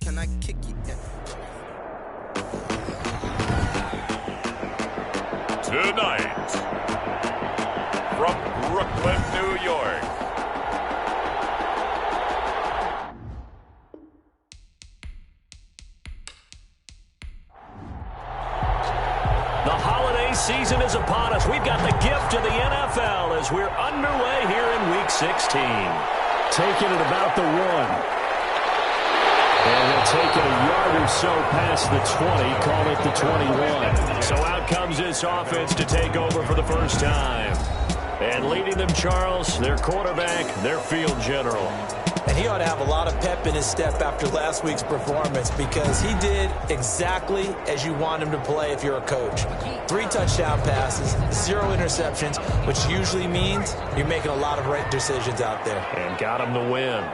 can I kick it? Yeah. Tonight, from Brooklyn, New York, the holiday season is upon us. We've got the gift of the NFL as we're underway here in Week 16. Taking it about the 1. And he'll take it a yard or so past the 20, call it the 21. So out comes this offense to take over for the first time. And leading them, Charles, their quarterback, their field general. And he ought to have a lot of pep in his step after last week's performance because he did exactly as you want him to play if you're a coach. 3 touchdown passes, 0 interceptions, which usually means you're making a lot of right decisions out there. And got him the win.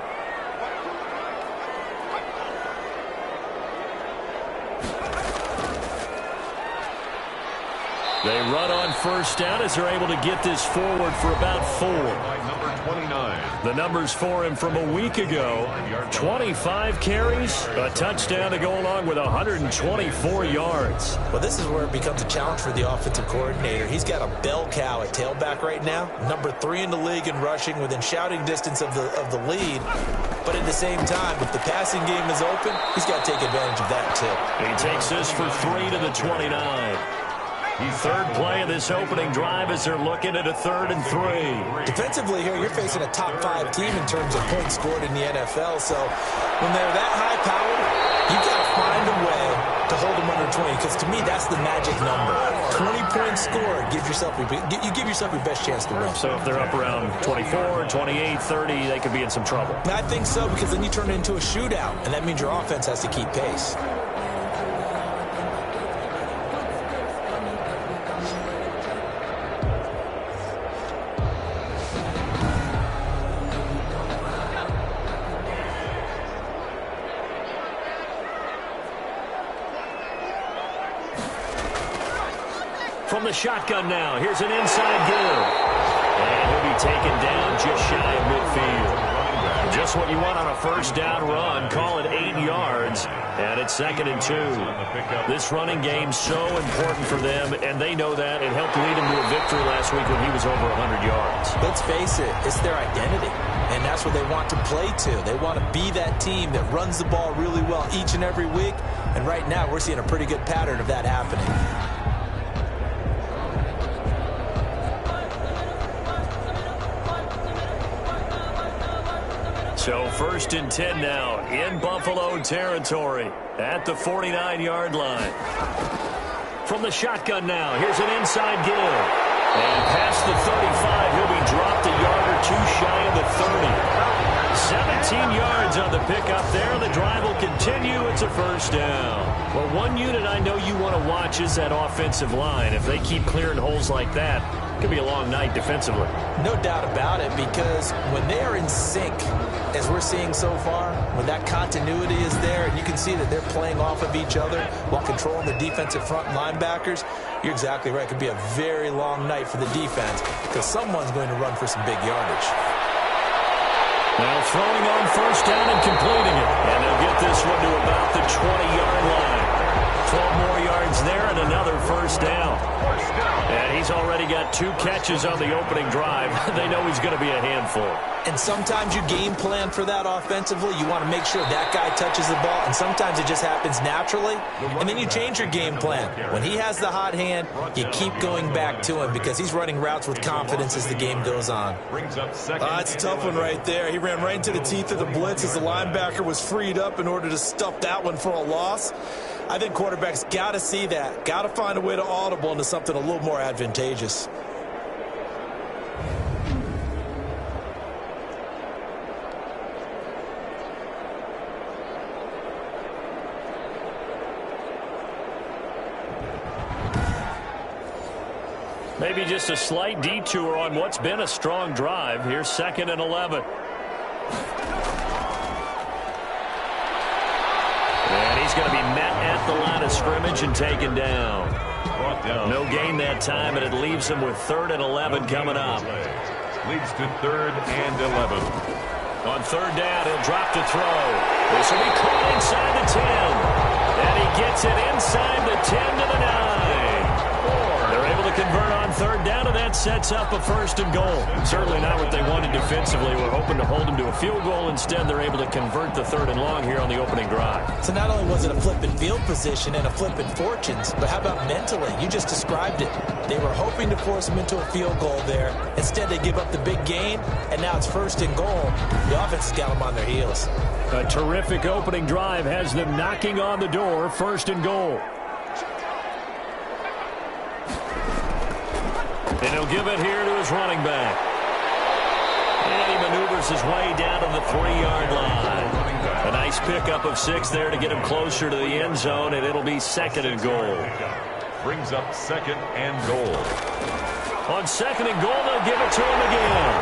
They run on first down as they're able to get this forward for about 4. number 29. The numbers for him from a week ago, 25 carries, a touchdown to go along with 124 yards. Well, this is where it becomes a challenge for the offensive coordinator. He's got a bell cow at tailback right now, number 3 in the league in rushing, within shouting distance of the lead. But at the same time, if the passing game is open, he's got to take advantage of that too. He takes this for 3 to the 29. Third play of this opening drive as they're looking at a 3rd and 3. Defensively here, you're facing a top 5 team in terms of points scored in the NFL. So when they're that high-powered, you've got to find a way to hold them under 20. Because to me, that's the magic number. 20 points scored, you give yourself your best chance to win. So if they're up around 24, 28, 30, they could be in some trouble. I think so, because then you turn it into a shootout, and that means your offense has to keep pace. From the shotgun now, here's an inside give. And he'll be taken down just shy of midfield. Just what you want on a first down run. Call it 8 yards. And it's 2nd and 2. This running game's so important for them, and they know that. It helped lead him to a victory last week when he was over 100 yards. Let's face it, it's their identity. And that's what they want to play to. They want to be that team that runs the ball really well each and every week. And right now, we're seeing a pretty good pattern of that happening. So 1st and 10 now in Buffalo territory at the 49-yard line. From the shotgun now, here's an inside give. And past the 35, he'll be dropped a yard or 2 shy of the 30. 17 yards on the pickup there. The drive will continue. It's a first down. Well, one unit I know you want to watch is that offensive line. If they keep clearing holes like that, it could be a long night defensively. No doubt about it, because when they are in sync, as we're seeing so far, when that continuity is there, and you can see that they're playing off of each other while controlling the defensive front linebackers, you're exactly right. It could be a very long night for the defense because someone's going to run for some big yardage. Now throwing on first down and completing it. And they'll get this one to about the 20-yard line. 12 more yards there and another first down. And he's already got 2 catches on the opening drive. They know he's going to be a handful. And sometimes you game plan for that offensively. You want to make sure that guy touches the ball, and sometimes it just happens naturally. And then you change your game plan. When he has the hot hand, you keep going back to him because he's running routes with confidence as the game goes on. That's a tough one right there. He ran right into the teeth of the blitz as the linebacker was freed up in order to stuff that one for a loss. I think quarterbacks got to see that. Got to find a way to audible into something a little more advantageous. Maybe just a slight detour on what's been a strong drive. Here's 2nd and 11. And he's going to be met at the line of scrimmage and taken down. No gain that time, and it leaves him with 3rd and 11 coming up. Leads to 3rd and 11. On 3rd down, he'll drop to throw. This will be caught inside the that sets up a 1st and goal. Certainly not what they wanted defensively. We're hoping to hold them to a field goal. Instead, they're able to convert the 3rd and long here on the opening drive. So not only was it a flip in field position and a flip in fortunes, but how about mentally? You just described it. They were hoping to force them into a field goal there. Instead, they give up the big gain, and now it's 1st and goal. The offense has got them on their heels. A terrific opening drive has them knocking on the door, 1st and goal. And he'll give it here to his running back. And he maneuvers his way down to the 3-yard line. A nice pickup of 6 there to get him closer to the end zone, and it'll be 2nd and goal. Brings up 2nd and goal. On 2nd and goal, they'll give it to him again.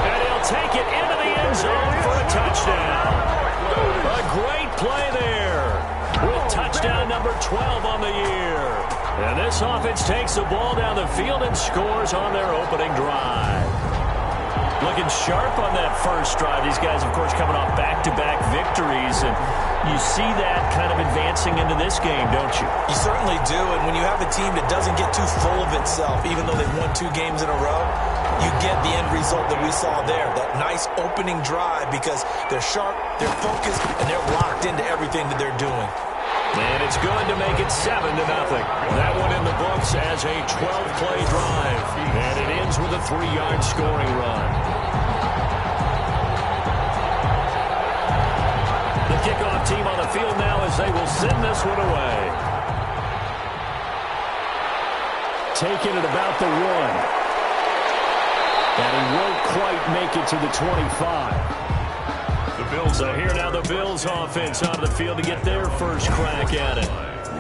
And he'll take it into the end zone for a touchdown. A great play there with touchdown number 12 on the year. And this offense takes the ball down the field and scores on their opening drive. Looking sharp on that first drive. These guys, of course, coming off back-to-back victories. And you see that kind of advancing into this game, don't you? You certainly do. And when you have a team that doesn't get too full of itself, even though they've won 2 games in a row, you get the end result that we saw there. That nice opening drive because they're sharp, they're focused, and they're locked into everything that they're doing. And it's going to make it 7-0. That one in the books as a 12-play drive. And it ends with a 3-yard scoring run. The kickoff team on the field now as they will send this one away. Taking it about the 1. And he won't quite make it to the 25. So here now the Bills offense onto the field to get their first crack at it.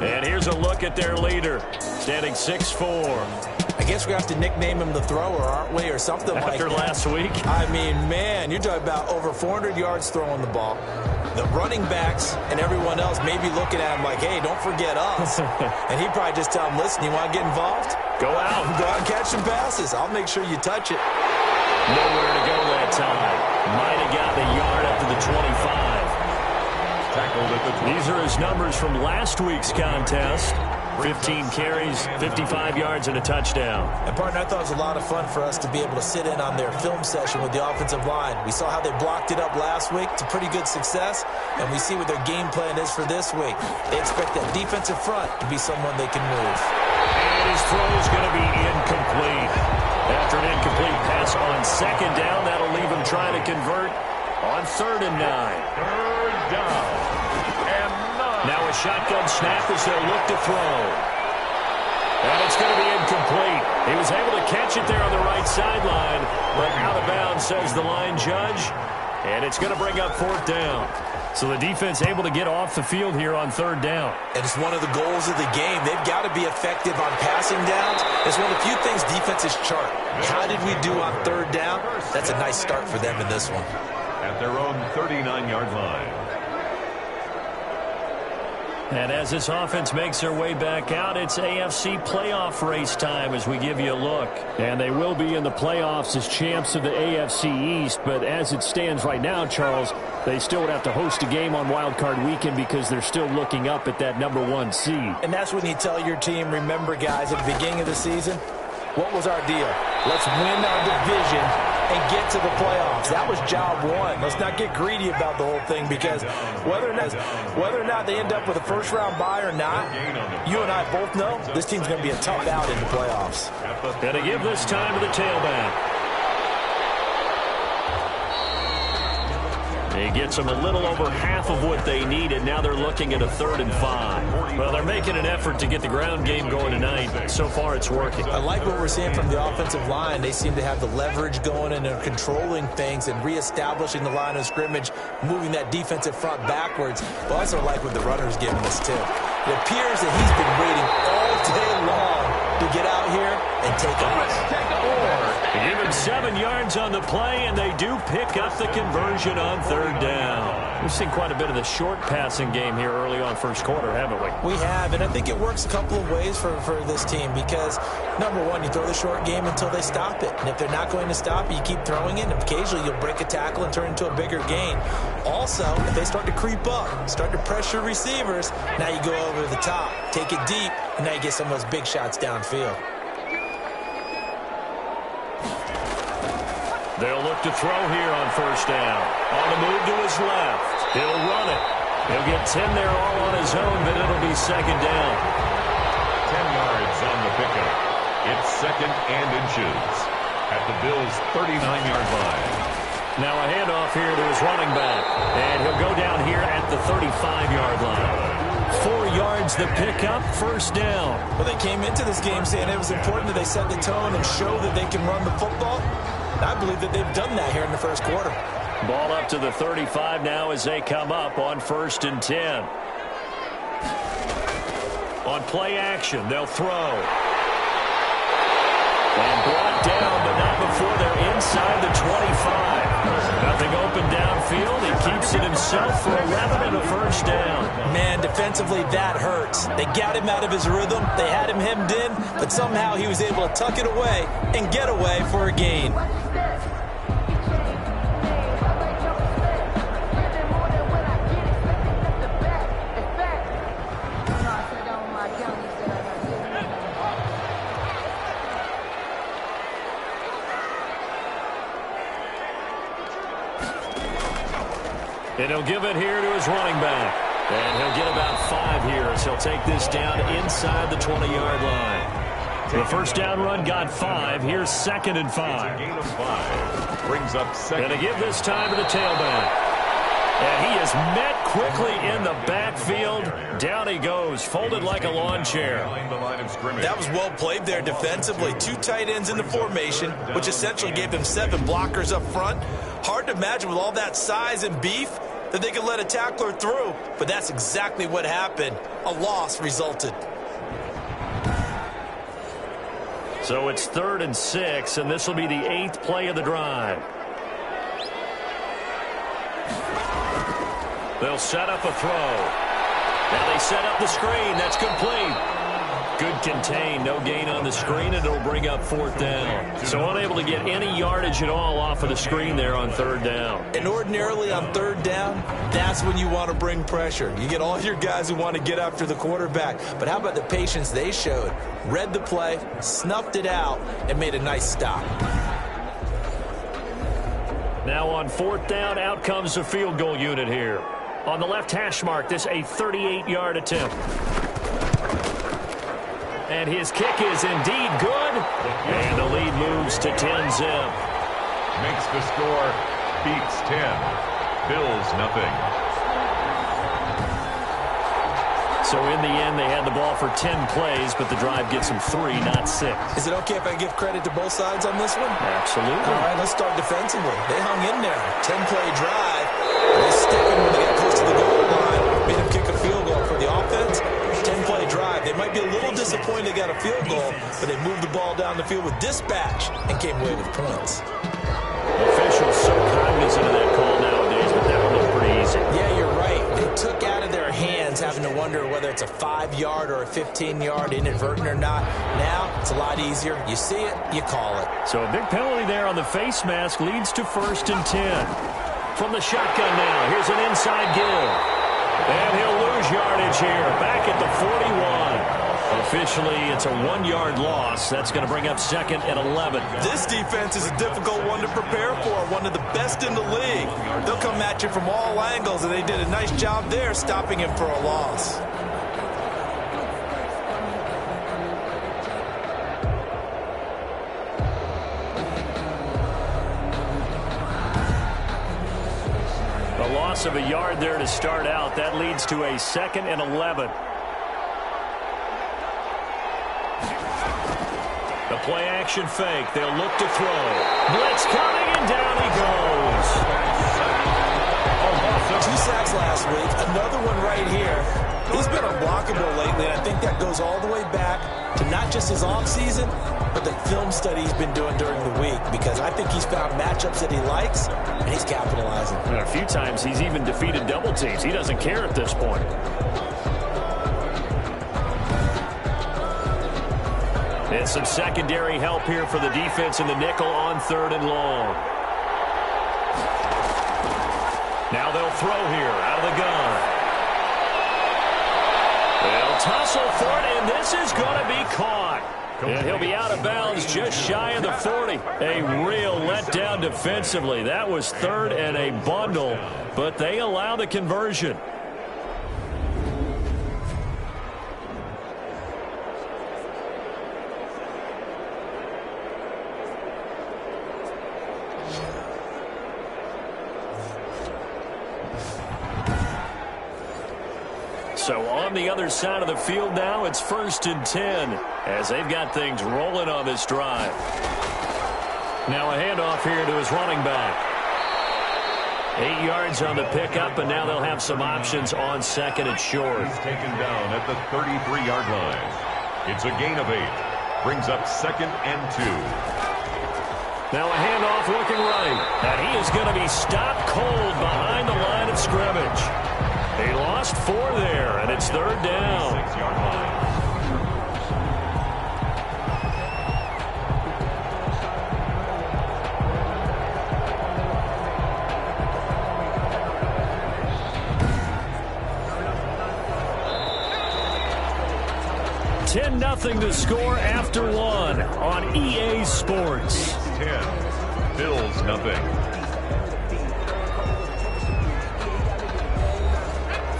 And here's a look at their leader, standing 6'4". I guess we have to nickname him the thrower, aren't we, or something like that. After last week? I mean, man, you're talking about over 400 yards throwing the ball. The running backs and everyone else may be looking at him like, hey, don't forget us. And he'd probably just tell him, listen, you want to get involved? Go out. Go out and catch some passes. I'll make sure you touch it. Nowhere to go that time. Might have got the yard up to the 25. Tackled at the 20. These are his numbers from last week's contest. 15 carries, 55 yards, and a touchdown. And, partner, I thought it was a lot of fun for us to be able to sit in on their film session with the offensive line. We saw how they blocked it up last week to pretty good success, and we see what their game plan is for this week. They expect that defensive front to be someone they can move. And his throw is going to be incomplete. After an incomplete pass on 2nd down, that'll leave him trying to convert on 3rd and 9. 3rd down and 9. Now a shotgun snap as they'll look to throw. And it's going to be incomplete. He was able to catch it there on the right sideline, but out of bounds, says the line judge. And it's going to bring up 4th down. So the defense able to get off the field here on 3rd down. And it's one of the goals of the game. They've got to be effective on passing downs. It's one of the few things defenses chart. How did we do on 3rd down? That's a nice start for them in this one. At their own 39-yard line. And as this offense makes their way back out, it's AFC playoff race time as we give you a look. And they will be in the playoffs as champs of the AFC East. But as it stands right now, Charles, they still would have to host a game on Wild Card Weekend because they're still looking up at that #1 seed. And that's when you tell your team, remember, guys, at the beginning of the season, what was our deal? Let's win our division and get to the playoffs. That was job 1. Let's not get greedy about the whole thing because whether or not they end up with a first-round bye or not, you and I both know this team's going to be a tough out in the playoffs. Going to give this time to the tailback. He gets them a little over half of what they needed. Now they're looking at a 3rd and 5. Well, they're making an effort to get the ground game going tonight. So far, it's working. I like what we're seeing from the offensive line. They seem to have the leverage going and they're controlling things and reestablishing the line of scrimmage, moving that defensive front backwards. But I also like what the runner's giving us, too. It appears that he's been waiting all day long to get out here and take off. They give him 7 yards on the play, and they do pick up the conversion on 3rd down. We've seen quite a bit of the short passing game here early on first quarter, haven't we? We have, and I think it works a couple of ways for this team because, number one, you throw the short game until they stop it. And if they're not going to stop it, you keep throwing it, and occasionally you'll break a tackle and turn into a bigger gain. Also, if they start to creep up, start to pressure receivers, now you go over the top, take it deep, and now you get some of those big shots downfield. look to throw here on first down. On the move to his left. He'll run it. He'll get 10 there all on his own, but it'll be second down. 10 yards on the pickup. It's second and inches at the Bills' 39-yard line. Now a handoff here to his running back. And he'll go down here at the 35-yard line. 4 yards the pickup, first down. Well, they came into this game saying it was important that they set the tone and show that they can run the football. I believe that they've done that here in the first quarter. Ball up to the 35 now as they come up on 1st and 10. On play action, they'll throw. And brought down, but not before they're inside the 25. Nothing open downfield. He keeps it himself for 11 and a first down. Man, defensively, that hurts. They got him out of his rhythm. They had him hemmed in, but somehow he was able to tuck it away and get away for a gain. And he'll give it here to his running back. And he'll get about 5 here as he'll take this down inside the 20-yard line. The first down run got 5. Here's 2nd and 5. It's a gain of 5. Brings up second. And to give this time to the tailback. And he is met quickly in the backfield. Down he goes, folded like a lawn chair. That was well played there defensively. 2 tight ends in the formation, which essentially gave them 7 blockers up front. Hard to imagine with all that size and beef that they could let a tackler through, but that's exactly what happened. A loss resulted. So it's 3rd and 6, and this will be the 8th play of the drive. They'll set up a throw. Now they set up the screen. That's complete. Good contain. No gain on the screen, and it'll bring up 4th down. So unable to get any yardage at all off of the screen there on 3rd down. And ordinarily on 3rd down, that's when you want to bring pressure. You get all your guys who want to get after the quarterback. But how about the patience they showed? Read the play, snuffed it out, and made a nice stop. Now on 4th down, out comes the field goal unit here. On the left hash mark, this a 38-yard attempt. And his kick is indeed good. And the lead moves to 10-zip. Makes the score. Beats 10. Bills nothing. So in the end, they had the ball for 10 plays, but the drive gets them 3, not 6. Is it okay if I give credit to both sides on this one? Absolutely. All right, let's start defensively. They hung in there. 10-play drive. They stick him when they get close to the goal line. Made him kick a field goal for the offense. 10-play drive. They might be a little disappointed they got a field goal, but they moved the ball down the field with dispatch and came away with points. Officials so cognizant of that call nowadays, but that one looked pretty easy. Yeah, you're right. They took out of their hands having to wonder whether it's a 5-yard or a 15-yard inadvertent or not. Now, it's a lot easier. You see it, you call it. So a big penalty there on the face mask leads to 1st and 10. From the shotgun now, here's an inside give. And he'll lose yardage here, back at the 41. Officially, it's a 1-yard loss. That's going to bring up 2nd and 11. This defense is a difficult one to prepare for, one of the best in the league. They'll come at you from all angles, and they did a nice job there stopping him for a loss. A loss of a yard there to start out. That leads to a 2nd and 11. The play action fake. They'll look to throw. Blitz coming, and down he goes. 2 sacks last week. Another one right here. He's been unblockable lately, and I think that goes all the way back to not just his offseason, but the film study he's been doing during the week, because I think he's found matchups that he likes, and he's capitalizing. And a few times he's even defeated double teams. He doesn't care at this point. And some secondary help here for the defense in the nickel on 3rd and long. Now they'll throw here out of the gun. They'll tussle for it, and this is going to be caught. And he'll be out of bounds just shy of the 40. A real letdown defensively. That was third and a bundle, but they allow the conversion. So on the other side of the field now, it's 1st and 10 as they've got things rolling on this drive. Now a handoff here to his running back. 8 yards on the pickup, and now they'll have some options on 2nd and short. He's taken down at the 33-yard line. It's a gain of 8. Brings up 2nd and 2. Now a handoff looking right. And he is going to be stopped cold behind the line of scrimmage. He lost 4 there, and it's 3rd down. 6-yard line. Nothing to score after 1 on EA Sports. 10. Bills nothing.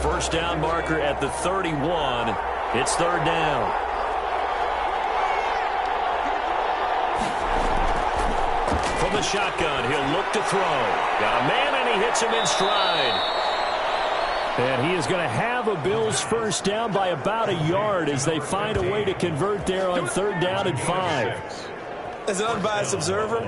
First down marker at the 31. It's 3rd down. From the shotgun, he'll look to throw. Got a man, and he hits him in stride. And he is going to have a Bills first down by about a yard as they find a way to convert there on 3rd down and 5. As an unbiased observer,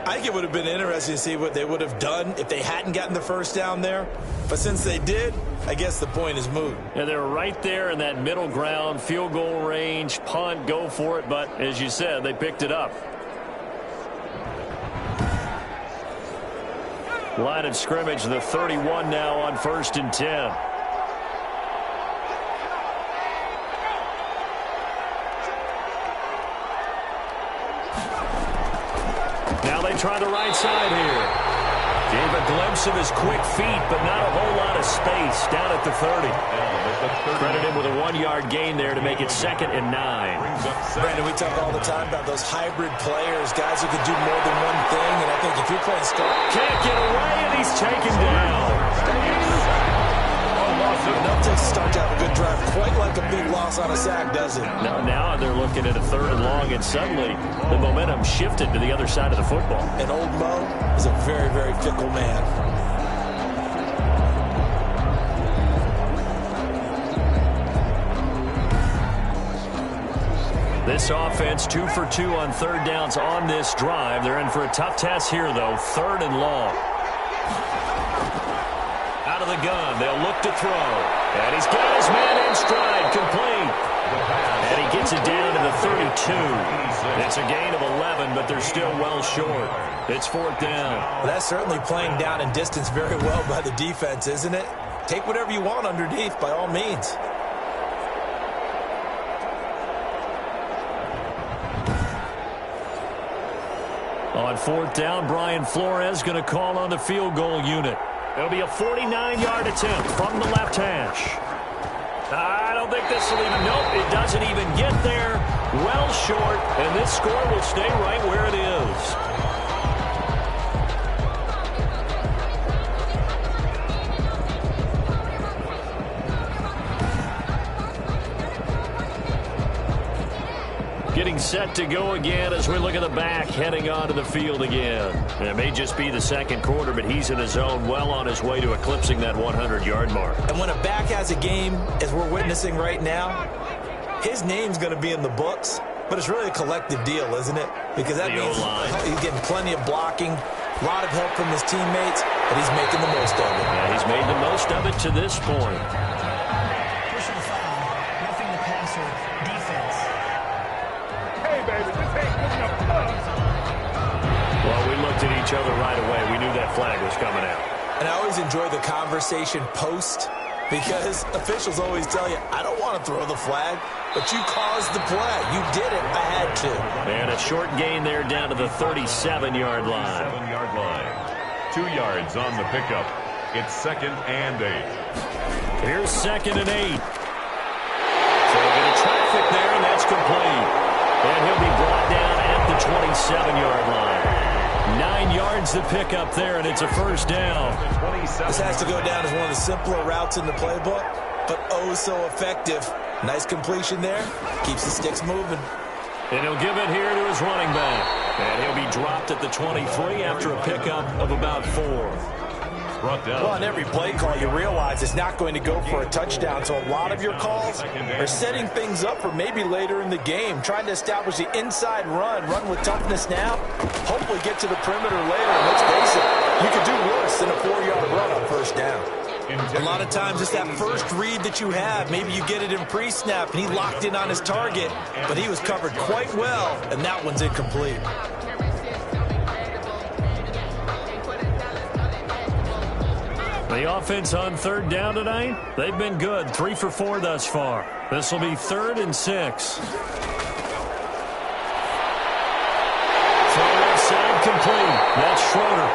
I think it would have been interesting to see what they would have done if they hadn't gotten the first down there. But since they did, I guess the point is moot. And they're right there in that middle ground, field goal range, punt, go for it. But as you said, they picked it up. Line of scrimmage, the 31 now on 1st and 10. Now they try the right side here. Gave a glimpse of his quick feet, but not a whole lot of space down at the 30. Credit him with a 1-yard gain there to make it 2nd and 9. Brandon, we talk all the time about those hybrid players, guys who can do more than one thing, and I think if you're playing can't get away, and he's taken down. Enough to start to have a good drive, quite like a big loss on a sack, does it? Now they're looking at a 3rd and long, and suddenly the momentum shifted to the other side of the football. And old Mo is a very, very fickle man. This offense 2 for 2 on 3rd downs on this drive. They're in for a tough task here, though. 3rd and long. Out of the gun, they'll look to throw. And he's got his man in stride, complete. And he gets it down to the 32. It's a gain of 11, but they're still well short. It's 4th down. Well, that's certainly playing down in distance very well by the defense, isn't it? Take whatever you want underneath, by all means. On 4th down, Brian Flores going to call on the field goal unit. It'll be a 49-yard attempt from the left hash. I don't think this will even, nope, it doesn't even get there. Well short, and this score will stay right where it is. Getting set to go again as we look at the back heading onto the field again. It may just be the 2nd quarter, but he's in his zone, well on his way to eclipsing that 100-yard mark. And when a back has a game, as we're witnessing right now, his name's going to be in the books, but it's really a collective deal, isn't it? Because that means he's getting plenty of blocking, a lot of help from his teammates, but he's making the most of it. Yeah, he's made the most of it to this point. Personal foul, roughing the passer, defense. Well, we looked at each other right away. We knew that flag was coming out. And I always enjoy the conversation post because officials always tell you, I don't want to throw the flag, but you caused the play. You did it. I had to. And a short gain there down to the 37-yard line. 7-yard line. 2 yards on the pickup. It's 2nd and 8. Here's 2nd and 8. So a bit of traffic there, and that's complete. And he'll be brought down at the 27-yard line. 9 yards to pick up there, and it's a first down. This has to go down as one of the simpler routes in the playbook, but oh so effective. Nice completion there. Keeps the sticks moving. And he'll give it here to his running back. And he'll be dropped at the 23 after a pickup of about 4. Well, on every play call, you realize it's not going to go for a touchdown. So a lot of your calls are setting things up for maybe later in the game, trying to establish the inside run with toughness now, hopefully get to the perimeter later. And let's face it, you could do worse than a 4-yard run on first down. A lot of times it's that first read that you have. Maybe you get it in pre-snap, and he locked in on his target, but he was covered quite well, and that one's incomplete. The offense on third down tonight, they've been good. 3 for 4 thus far. This will be 3rd and 6. Throw left side complete. That's Schroeder.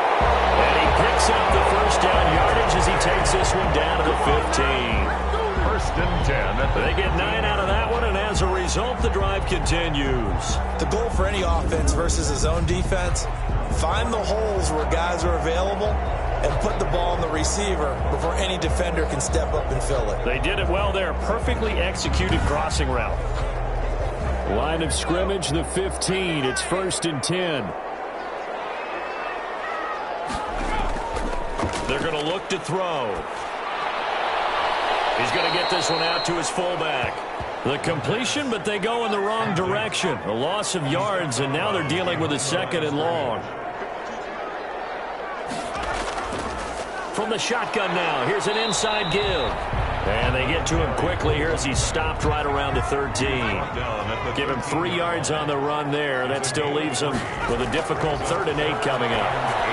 And he picks up the first down yardage as he takes this one down to the 15. 1st and 10. They get 9 out of that one, and as a result, the drive continues. The goal for any offense versus his own defense, find the holes where guys are available and put the ball in the receiver before any defender can step up and fill it. They did it well there. Perfectly executed crossing route. Line of scrimmage, the 15. It's 1st and 10. They're going to look to throw. He's going to get this one out to his fullback. The completion, but they go in the wrong direction. A loss of yards, and now they're dealing with a 2nd and long. From the shotgun now, here's an inside give. And they get to him quickly here as he's stopped right around the 13. Give him 3 yards on the run there. That still leaves him with a difficult 3rd and 8 coming up.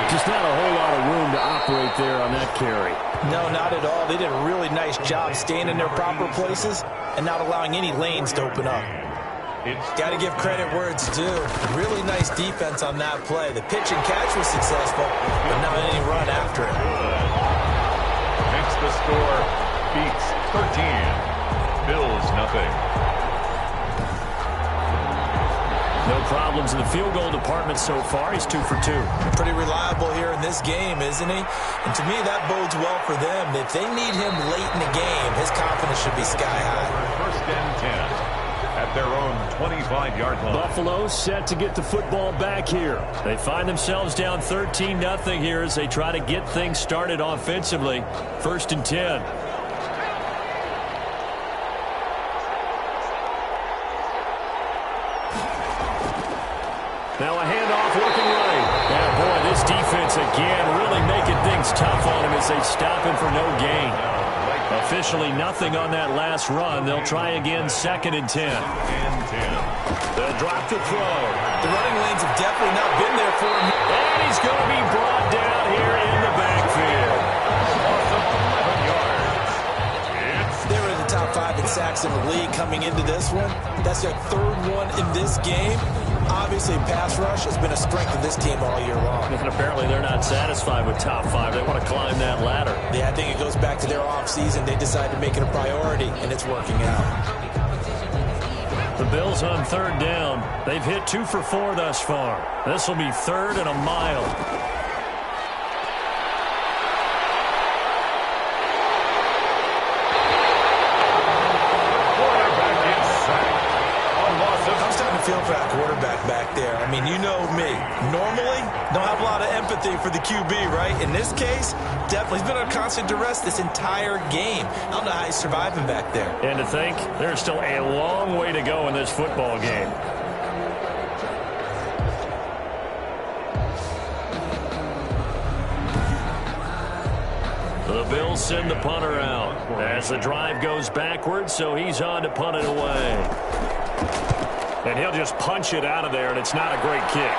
Just not a whole lot of room to operate there on that carry. No, not at all. They did a really nice job staying in their proper places and not allowing any lanes to open up. Got to give credit where it's due. Really nice defense on that play. The pitch and catch was successful, but not any run after it. Makes the score Beats 13. Bills nothing. No problems in the field goal department so far. He's 2 for 2. Pretty reliable here in this game, isn't he? And to me, that bodes well for them. If they need him late in the game, his confidence should be sky high. 1st and 10. At their own 25-yard line. Buffalo set to get the football back here. They find themselves down 13-0 here as they try to get things started offensively. 1st and 10. Now a handoff working right. Yeah, boy, this defense again really making things tough on him as they stop him for no gain. Officially nothing on that last run. They'll try again 2nd and 10. They'll drop to throw. The running lanes have definitely not been there for him. And he's going to be brought down here in the backfield. They were in the top 5 in sacks in the league coming into this one. That's their 3rd one in this game. Obviously, pass rush has been a strength of this team all year long. And apparently they're not satisfied with top 5. They want to climb that ladder. Yeah, I think it goes back to their offseason. They decided to make it a priority, and it's working out. The Bills on 3rd down. They've hit 2 for 4 thus far. This will be 3rd and a mile. Feel for that quarterback back there. I mean, you know me. Normally, don't have a lot of empathy for the QB, right? In this case, definitely. He's been under constant duress this entire game. I don't know how he's surviving back there. And to think, there's still a long way to go in this football game. The Bills send the punter out as the drive goes backwards, so he's on to punt it away. And he'll just punch it out of there, and it's not a great kick.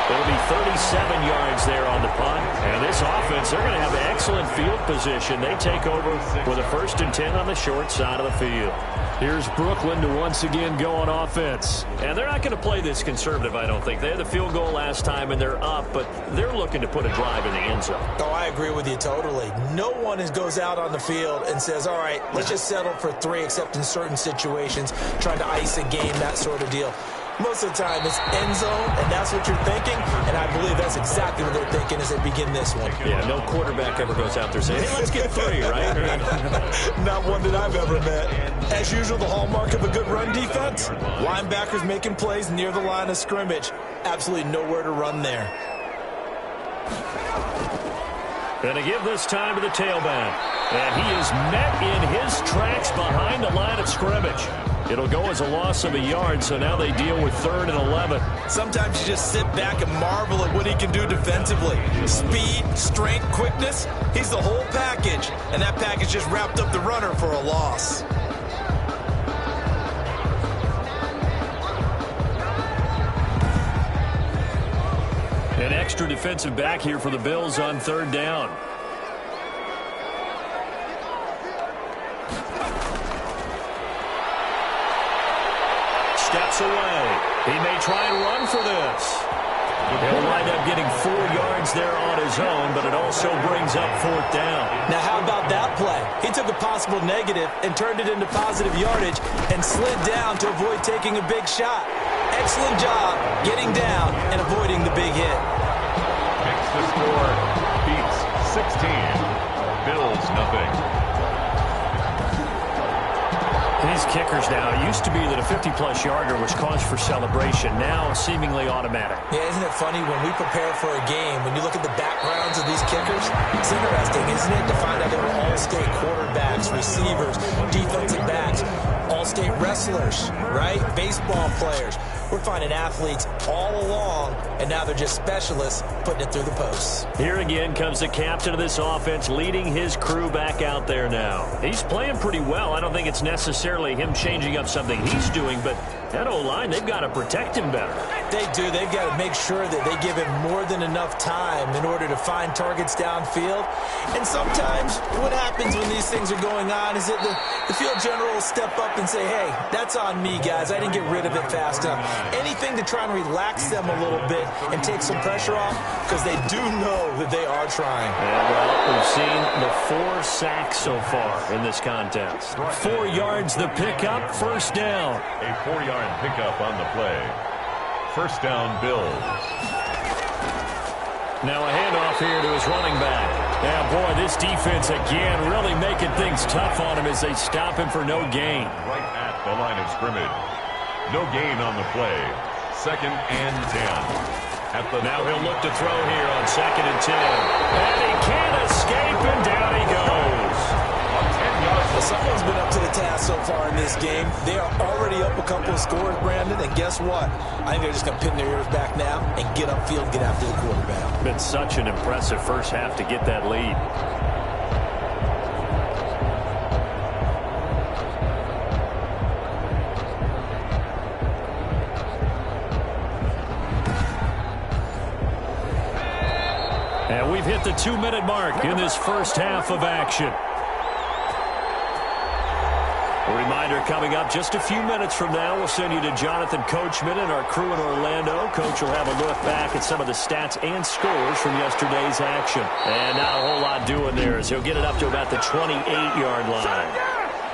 It'll be 37 yards there on the punt. And this offense, they're going to have excellent field position. They take over with a 1st and 10 on the short side of the field. Here's Brooklyn to once again go on offense. And they're not going to play this conservative, I don't think. They had the field goal last time, and they're up, but they're looking to put a drive in the end zone. Oh, I agree with you totally. No one goes out on the field and says, all right, let's just settle for 3, except in certain situations, trying to ice a game, that sort of deal. Most of the time, it's end zone, and that's what you're thinking, and I believe that's exactly what they're thinking as they begin this one. Yeah, no quarterback ever goes out there saying, hey, let's get 3, right? Not one that I've ever met. As usual, the hallmark of a good run defense, linebackers making plays near the line of scrimmage. Absolutely nowhere to run there. Going to give this time to the tailback. And he is met in his tracks behind the line of scrimmage. It'll go as a loss of a yard, so now they deal with 3rd and 11. Sometimes you just sit back and marvel at what he can do defensively. Speed, strength, quickness, he's the whole package. And that package just wrapped up the runner for a loss. An extra defensive back here for the Bills on 3rd down. Steps away. He may try and run for this. He'll wind up getting 4 yards there on his own, but it also brings up 4th down. Now, how about that play? He took a possible negative and turned it into positive yardage and slid down to avoid taking a big shot. Excellent job getting down and avoiding the big hit. Makes the score. Beats 16. Bills nothing. These kickers now, it used to be that a 50-plus yarder was cause for celebration. Now, seemingly automatic. Yeah, isn't it funny when we prepare for a game, when you look at the backgrounds of these kickers, it's interesting, isn't it, to find out they were all-state quarterbacks, receivers, defensive backs, all-state wrestlers, right? Baseball players. We're finding athletes all along, and now they're just specialists putting it through the posts. Here again comes the captain of this offense, leading his crew back out there now. He's playing pretty well. I don't think it's necessarily him changing up something he's doing, but that O-line, they've got to protect him better. They do. They've got to make sure that they give him more than enough time in order to find targets downfield. And sometimes what happens when these things are going on is that the field general will step up and say, hey, that's on me, guys. I didn't get rid of it fast enough. Anything to try and relax them a little bit and take some pressure off, because they do know that they are trying. And, well, we've seen the 4 sacks so far in this contest. 4 yards the pickup, 1st down. A 4-yard pickup on the play. 1st down, Bills. Now a handoff here to his running back. Yeah, boy, this defense again really making things tough on him as they stop him for no gain. Right at the line of scrimmage. No gain on the play. 2nd and 10. Now he'll look to throw here on 2nd and 10. And he can't escape, and down he goes. Well, someone's been up to the task so far in this game. They are already up a couple of scores, Brandon, and guess what? I think they're just going to pin their ears back now and get upfield, get after the quarterback. Been such an impressive first half to get that lead. And we've hit the 2-minute mark in this first half of action. A reminder coming up just a few minutes from now. We'll send you to Jonathan Coachman and our crew in Orlando. Coach will have a look back at some of the stats and scores from yesterday's action. And not a whole lot doing there as he'll get it up to about the 28-yard line.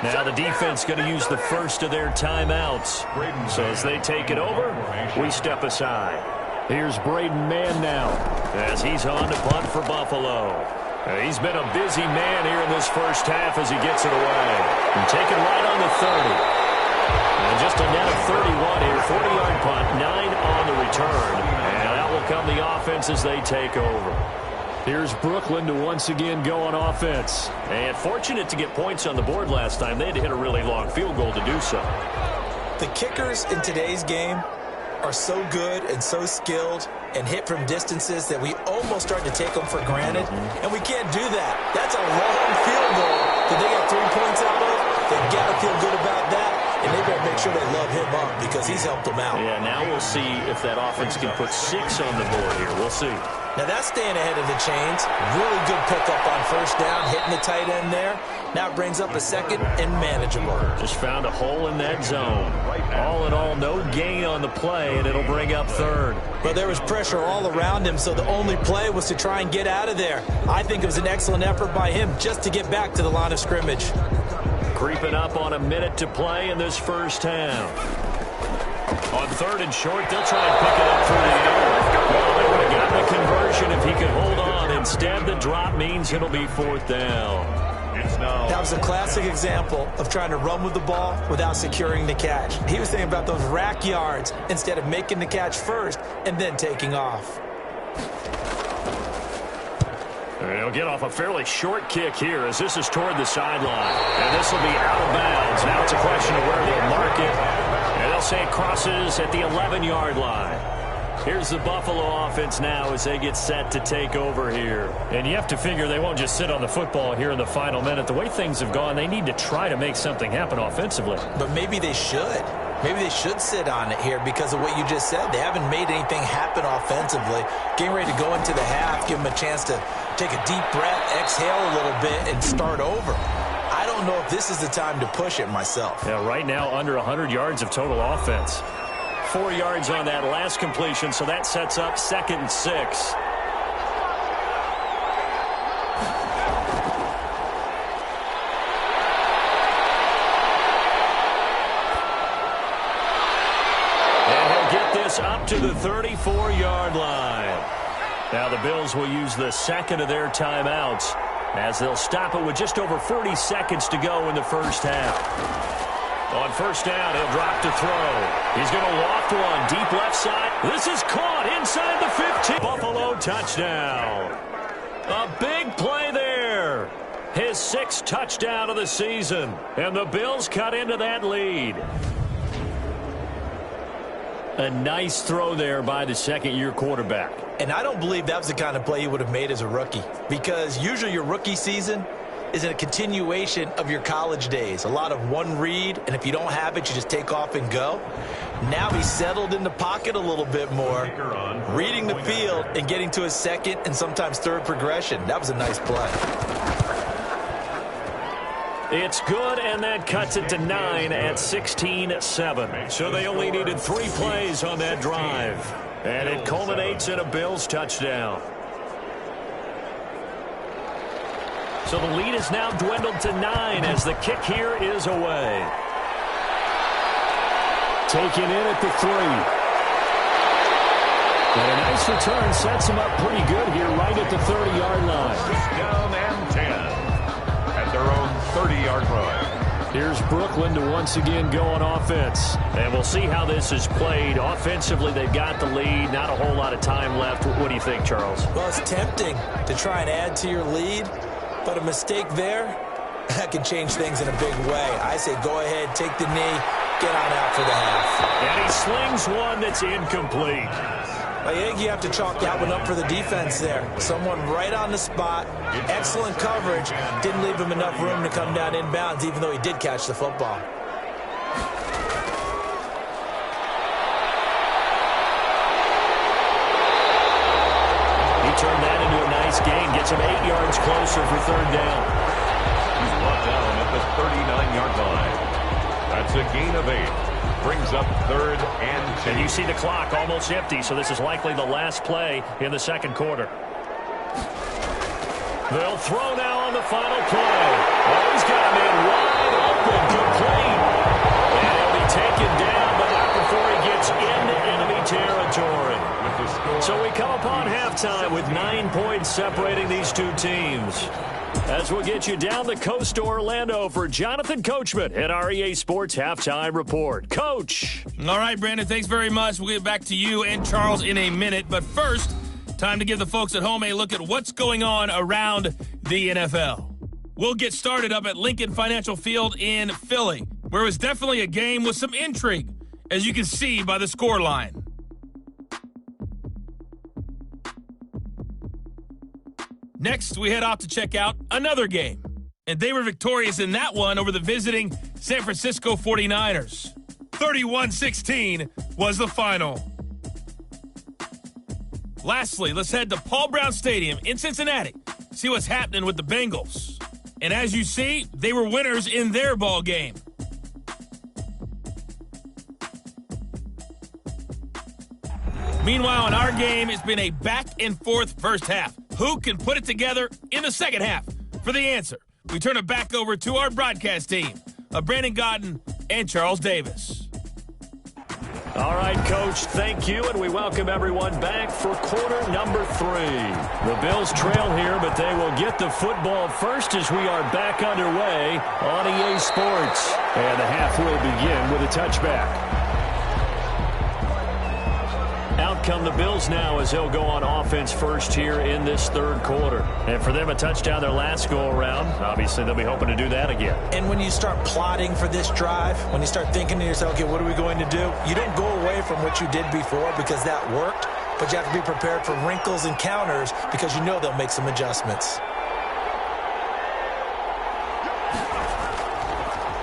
Now the defense going to use the first of their timeouts. So as they take it over, we step aside. Here's Braden Mann now as he's on to punt for Buffalo. He's been a busy man here in this first half as he gets it away. And taken right on the 30. And just a net of 31 here. 40-yard punt, 9 on the return. And out will come the offense as they take over. Here's Brooklyn to once again go on offense. And fortunate to get points on the board last time. They had to hit a really long field goal to do so. The kickers in today's game are so good and so skilled and hit from distances that we almost start to take them for granted, and we can't do that. That's a long field goal that they got 3 points out of. They've got to feel good about that, and they better make sure they love him up because he's helped them out. Yeah, now we'll see if that offense can put 6 on the board here. We'll see. Now that's staying ahead of the chains. Really good pickup on first down, hitting the tight end there. Now it brings up a second and manageable. Just found a hole in that zone. All in all, no gain on the play, and it'll bring up third. But there was pressure all around him, so the only play was to try and get out of there. I think it was an excellent effort by him just to get back to the line of scrimmage. Creeping up on a minute to play in this first half. On third and short, they'll try and pick it up through the air. Well, they would have gotten a conversion if he could hold on. Instead, the drop means it'll be fourth down. That was a classic example of trying to run with the ball without securing the catch. He was thinking about those rack yards instead of making the catch first and then taking off. He'll get off a fairly short kick here as this is toward the sideline. And this will be out of bounds. Now it's a question of where they'll mark it. And they'll say it crosses at the 11-yard line. Here's the Buffalo offense now as they get set to take over here. And you have to figure they won't just sit on the football here in the final minute. The way things have gone, they need to try to make something happen offensively. But maybe they should. Maybe they should sit on it here because of what you just said. They haven't made anything happen offensively. Getting ready to go into the half, give them a chance to take a deep breath, exhale a little bit, and start over. I don't know if this is the time to push it myself. Yeah, right now under 100 yards of total offense. 4 yards on that last completion, so that sets up 2nd and 6. And he'll get this up to the 34-yard line. Now the Bills will use the second of their timeouts as they'll stop it with just over 40 seconds to go in the first half. On first down, he'll drop to throw. He's going to loft one deep left side. This is caught inside the 15. Buffalo touchdown. A big play there. His 6th touchdown of the season. And the Bills cut into that lead. A nice throw there by the second-year quarterback. And I don't believe that was the kind of play he would have made as a rookie. Because usually your rookie season is a continuation of your college days. A lot of one read, and if you don't have it, you just take off and go. Now he's settled in the pocket a little bit more, reading the field and getting to his second and sometimes third progression. That was a nice play. It's good, and that cuts it to 9 at 16-7. So they only needed 3 plays on that drive. And it culminates in a Bills touchdown. So the lead is now dwindled to 9 as the kick here is away. Taken in at the 3. And a nice return sets him up pretty good here right at the 30-yard line. Down and 10 at their own 30-yard line. Here's Brooklyn to once again go on offense. And we'll see how this is played. Offensively, they've got the lead. Not a whole lot of time left. What do you think, Charles? Well, it's tempting to try and add to your lead. But a mistake there, that can change things in a big way. I say go ahead, take the knee, get on out for the half. And he slings one that's incomplete. I think you have to chalk that one up for the defense there. Someone right on the spot, excellent coverage, didn't leave him enough room to come down inbounds, even though he did catch the football. He turned that into a nice gain, gets him 8 yards closer for third down. He's brought down at the 39-yard line. That's a gain of 8. Brings up 3rd and 2. And you see the clock almost empty, so this is likely the last play in the second quarter. They'll throw now on the final play. Oh, he's got a man wide open, complete. And he'll be taken down, but not before he gets into enemy territory. So we come upon halftime with 9 points separating these two teams. As we'll get you down the coast to Orlando for Jonathan Coachman at our EA Sports Halftime Report. Coach. All right, Brandon, thanks very much. We'll get back to you and Charles in a minute. But first, time to give the folks at home a look at what's going on around the NFL. We'll get started up at Lincoln Financial Field in Philly, where it was definitely a game with some intrigue, as you can see by the scoreline. Next, we head off to check out another game. And they were victorious in that one over the visiting San Francisco 49ers. 31-16 was the final. Lastly, let's head to Paul Brown Stadium in Cincinnati. See what's happening with the Bengals. And as you see, they were winners in their ball game. Meanwhile, in our game, it's been a back-and-forth first half. Who can put it together in the second half? For the answer, we turn it back over to our broadcast team of Brandon Godden and Charles Davis. All right, Coach, thank you, and we welcome everyone back for quarter number 3. The Bills trail here, but they will get the football first as we are back underway on EA Sports. And the half will begin with a touchback. Out come the Bills now as they'll go on offense first here in this third quarter. And for them, a touchdown their last go-around. Obviously, they'll be hoping to do that again. And when you start plotting for this drive, when you start thinking to yourself, okay, what are we going to do? You don't go away from what you did before because that worked, but you have to be prepared for wrinkles and counters because you know they'll make some adjustments.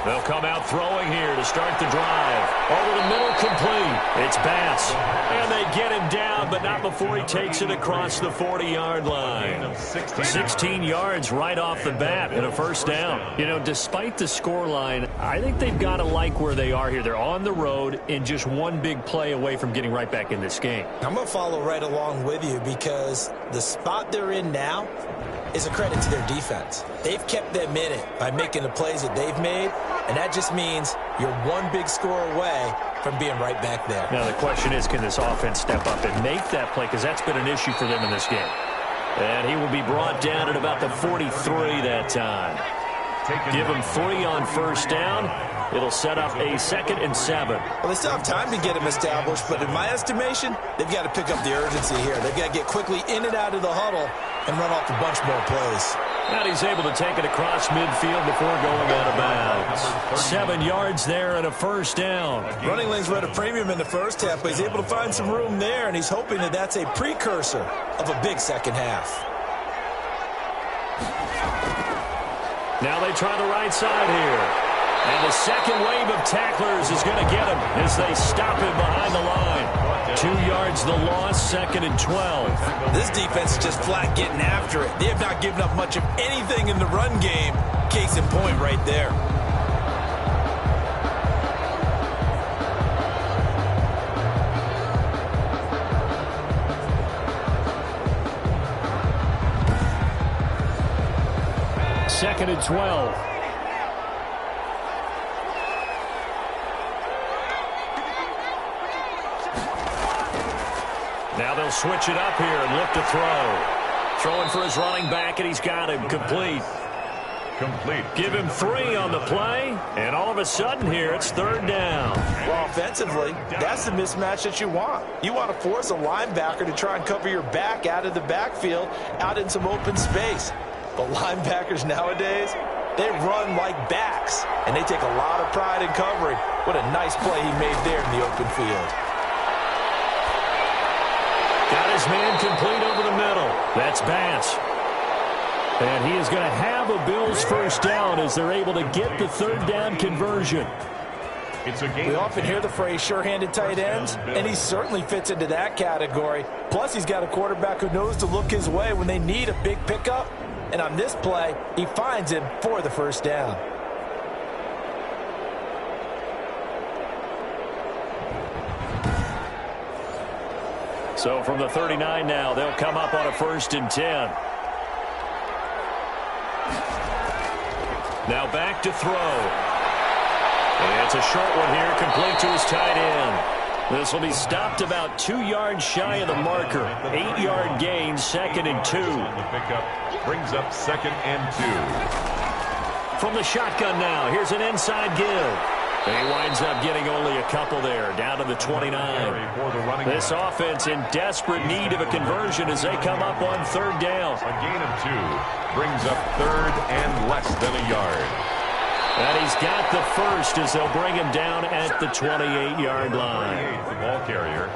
They'll come out throwing here to start the drive. Over the middle, complete. It's Bass. And they get him down, but not before he takes it across the 40-yard line. 16 yards right off the bat and a first down. You know, despite the scoreline, I think they've got to like where they are here. They're on the road and just one big play away from getting right back in this game. I'm going to follow right along with you because the spot they're in now is a credit to their defense. They've kept them in it by making the plays that they've made, and that just means you're one big score away from being right back there. Now the question is, can this offense step up and make that play? Because that's been an issue for them in this game. And he will be brought down at about the 43 that time. Give him 3 on first down. It'll set up a 2nd and 7. Well, they still have time to get him established, but in my estimation, they've got to pick up the urgency here. They've got to get quickly in and out of the huddle and run off a bunch more plays. And he's able to take it across midfield before going out of bounds. 7 yards there and a first down. Running lanes were at a premium in the first half, but he's able to find some room there, and he's hoping that that's a precursor of a big second half. Now they try the right side here. And the second wave of tacklers is going to get him as they stop him behind the line. 2 yards the loss, 2nd and 12. This defense is just flat getting after it. They have not given up much of anything in the run game. Case in point right there. Second and 12. Now they'll switch it up here and look to throw. Throwing for his running back, and he's got him complete. Give him 3 on the play, and all of a sudden here, it's 3rd down. Well, offensively, that's the mismatch that you want. You want to force a linebacker to try and cover your back out of the backfield, out in some open space. But linebackers nowadays, they run like backs, and they take a lot of pride in covering. What a nice play he made there in the open field. Got his man complete over the middle. That's Bass. And he is going to have a Bills first down as they're able to get the 3rd down conversion. We often hear the phrase sure-handed tight ends, and he certainly fits into that category. Plus, he's got a quarterback who knows to look his way when they need a big pickup. And on this play, he finds him for the first down. So from the 39 now, they'll come up on a 1st and 10. Now back to throw. And it's a short one here, complete to his tight end. This will be stopped about 2 yards shy of the marker. 8-yard gain, 2nd and 2. The pickup brings up 2nd and 2. From the shotgun now, here's an inside give. And he winds up getting only a couple there, down to the 29. This offense in desperate need of a conversion as they come up on 3rd down. A gain of 2 brings up 3rd and less than a yard. And he's got the first as they'll bring him down at the 28-yard line. The ball carrier.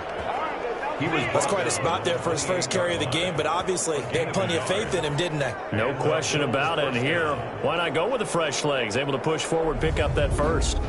That's quite a spot there for his first carry of the game, but obviously they had plenty of faith in him, didn't they? No question about it. And here, why not go with the fresh legs? Able to push forward, pick up that first.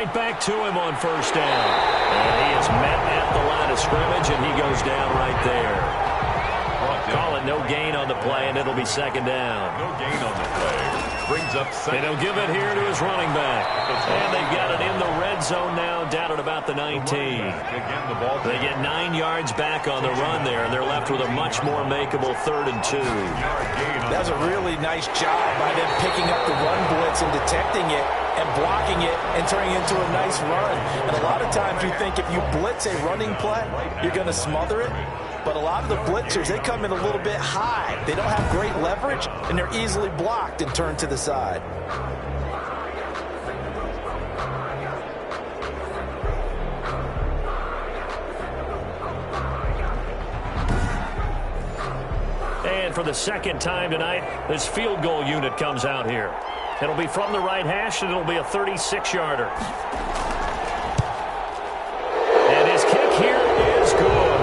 right back to him on first down. And he is met at the line of scrimmage, and he goes down right there. Call it no gain on the play, and it'll be second down. No gain on the play. Brings up second. And he'll give it here to his running back. And they've got it in the red zone now, down at about the 19. They get 9 yards back on the run there, and they're left with a much more makeable 3rd and 2. That was a really nice job by them picking up the run blitz and detecting it and blocking it and turning it into a nice run. And a lot of times you think if you blitz a running play, you're going to smother it. But a lot of the blitzers, they come in a little bit high. They don't have great leverage, and they're easily blocked and turned to the side. And for the second time tonight, this field goal unit comes out here. It'll be from the right hash, and it'll be a 36-yarder. And his kick here is good.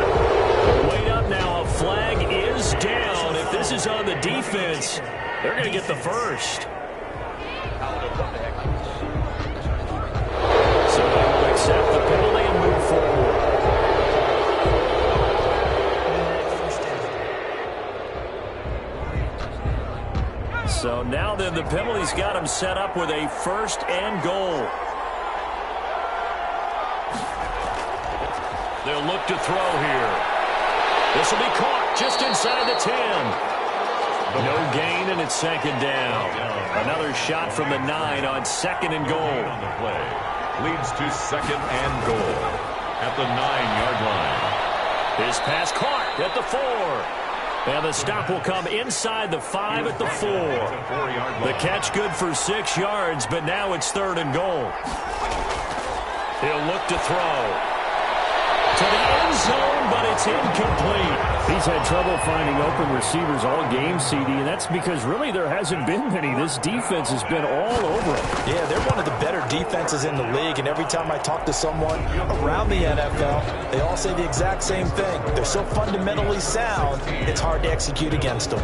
Wait up now. A flag is down. If this is on the defense, they're going to get the first. So they will accept the penalty and move forward. So now then, the penalty's got him set up with a 1st and goal. They'll look to throw here. This will be caught just inside the 10. No gain, and it's second down. Another shot from the 9 on 2nd and goal. On the play. Leads to 2nd and goal at the 9-yard line. His pass caught at the 4. And the stop will come inside the 5 at the 4. The catch good for 6 yards, but now it's 3rd and goal. He'll look to throw to the end zone, but it's incomplete. He's had trouble finding open receivers all game, CD, and that's because really there hasn't been many. This defense has been all over him. Yeah, they're one of the better defenses in the league, and every time I talk to someone around the NFL, they all say the exact same thing. They're so fundamentally sound, it's hard to execute against them.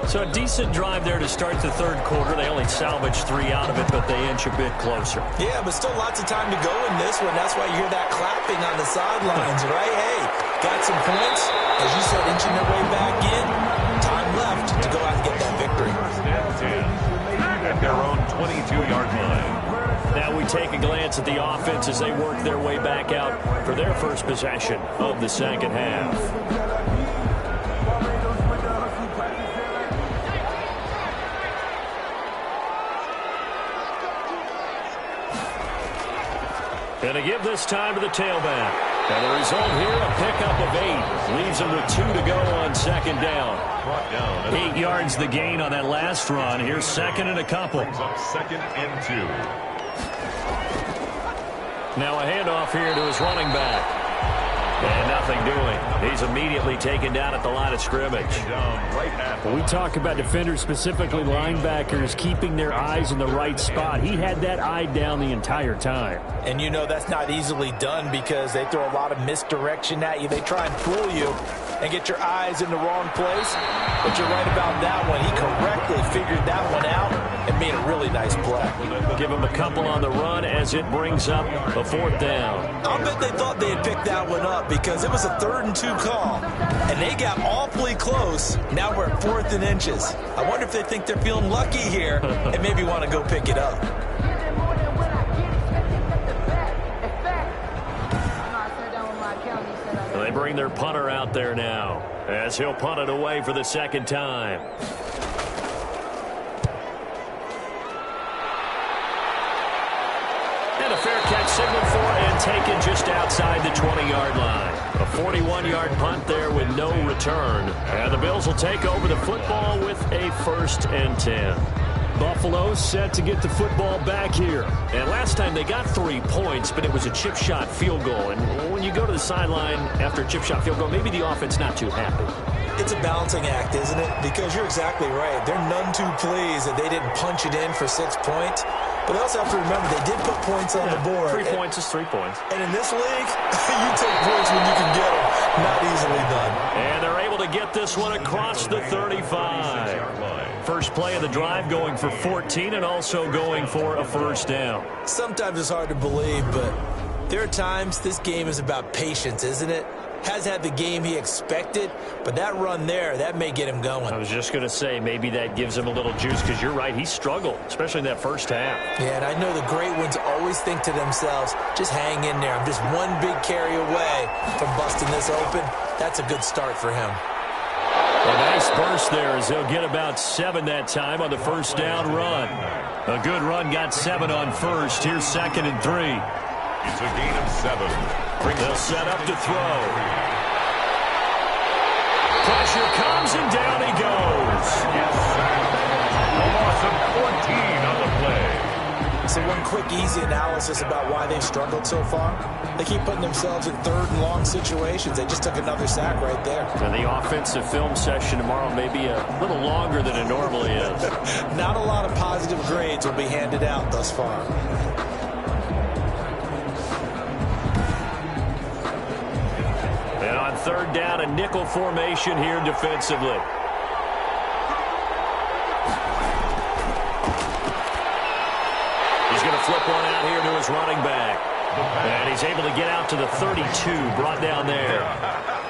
So a decent drive there to start the 3rd quarter. They only salvaged 3 out of it, but they inch a bit closer. Yeah, but still lots of time to go in this one. That's why you hear that clapping on the sidelines, right? Hey, got some points. As you said, inching their way back in. Time left to go out and get that victory. At their own 22-yard line. Now we take a glance at the offense as they work their way back out for their first possession of the second half. And to give this time to the tailback. And the result here, a pickup of 8. Leaves him with 2 to go on 2nd down. 8 yards the gain on that last run. Here's 2nd and a couple. Brings up 2nd and 2. Now a handoff here to his running back. And nothing doing. He's immediately taken down at the line of scrimmage. We talk about defenders, specifically linebackers, keeping their eyes in the right spot. He had that eye down the entire time. And you know that's not easily done because they throw a lot of misdirection at you. They try and fool you and get your eyes in the wrong place. But you're right about that one. He correctly figured that one out and made a really nice play. Give him a couple on the run as it brings up a 4th down. I'll bet they thought they had picked that one up because it was a 3rd and 2 call. And they got awfully close. Now we're at 4th and inches. I wonder if they think they're feeling lucky here and maybe want to go pick it up. They bring their punter out there now as he'll punt it away for the 2nd time. And a fair catch signaled for and taken just outside the 20-yard line. A 41-yard punt there with no return. And the Bills will take over the football with a 1st and 10. Buffalo set to get the football back here. And last time they got 3 points, but it was a chip shot field goal. And when you go to the sideline after a chip shot field goal, maybe the offense not too happy. It's a balancing act, isn't it? Because you're exactly right. They're none too pleased that they didn't punch it in for 6 points. But they also have to remember they did put points on the board. 3 points is 3 points. And in this league, you take points when you can get them. Not easily done. And they're able to get this one across the 35. first play of the drive, going for 14 and also going for a first down. Sometimes it's hard to believe, but there are times this game is about patience, isn't it? Has had the game he expected, but that run there, that may get him going. I was just going to say, maybe that gives him a little juice, because you're right, he struggled, especially in that first half. Yeah, and I know the great ones always think to themselves, just hang in there. I'm just one big carry away from busting this open. That's a good start for him. A nice burst there as he'll get about 7 that time on the first down run. A good run, got 7 on first. Here's 2nd and 3. It's a gain of 7. They'll set up to throw. Pressure comes, and down he goes. Yes, a loss of 14 on the play. So one quick, easy analysis about why they've struggled so far. They keep putting themselves in 3rd and long situations. They just took another sack right there. And the offensive film session tomorrow may be a little longer than it normally is. Not a lot of positive grades will be handed out thus far. And on 3rd down, a nickel formation here defensively. He's going to flip one out here to his running back. And he's able to get out to the 32, brought down there.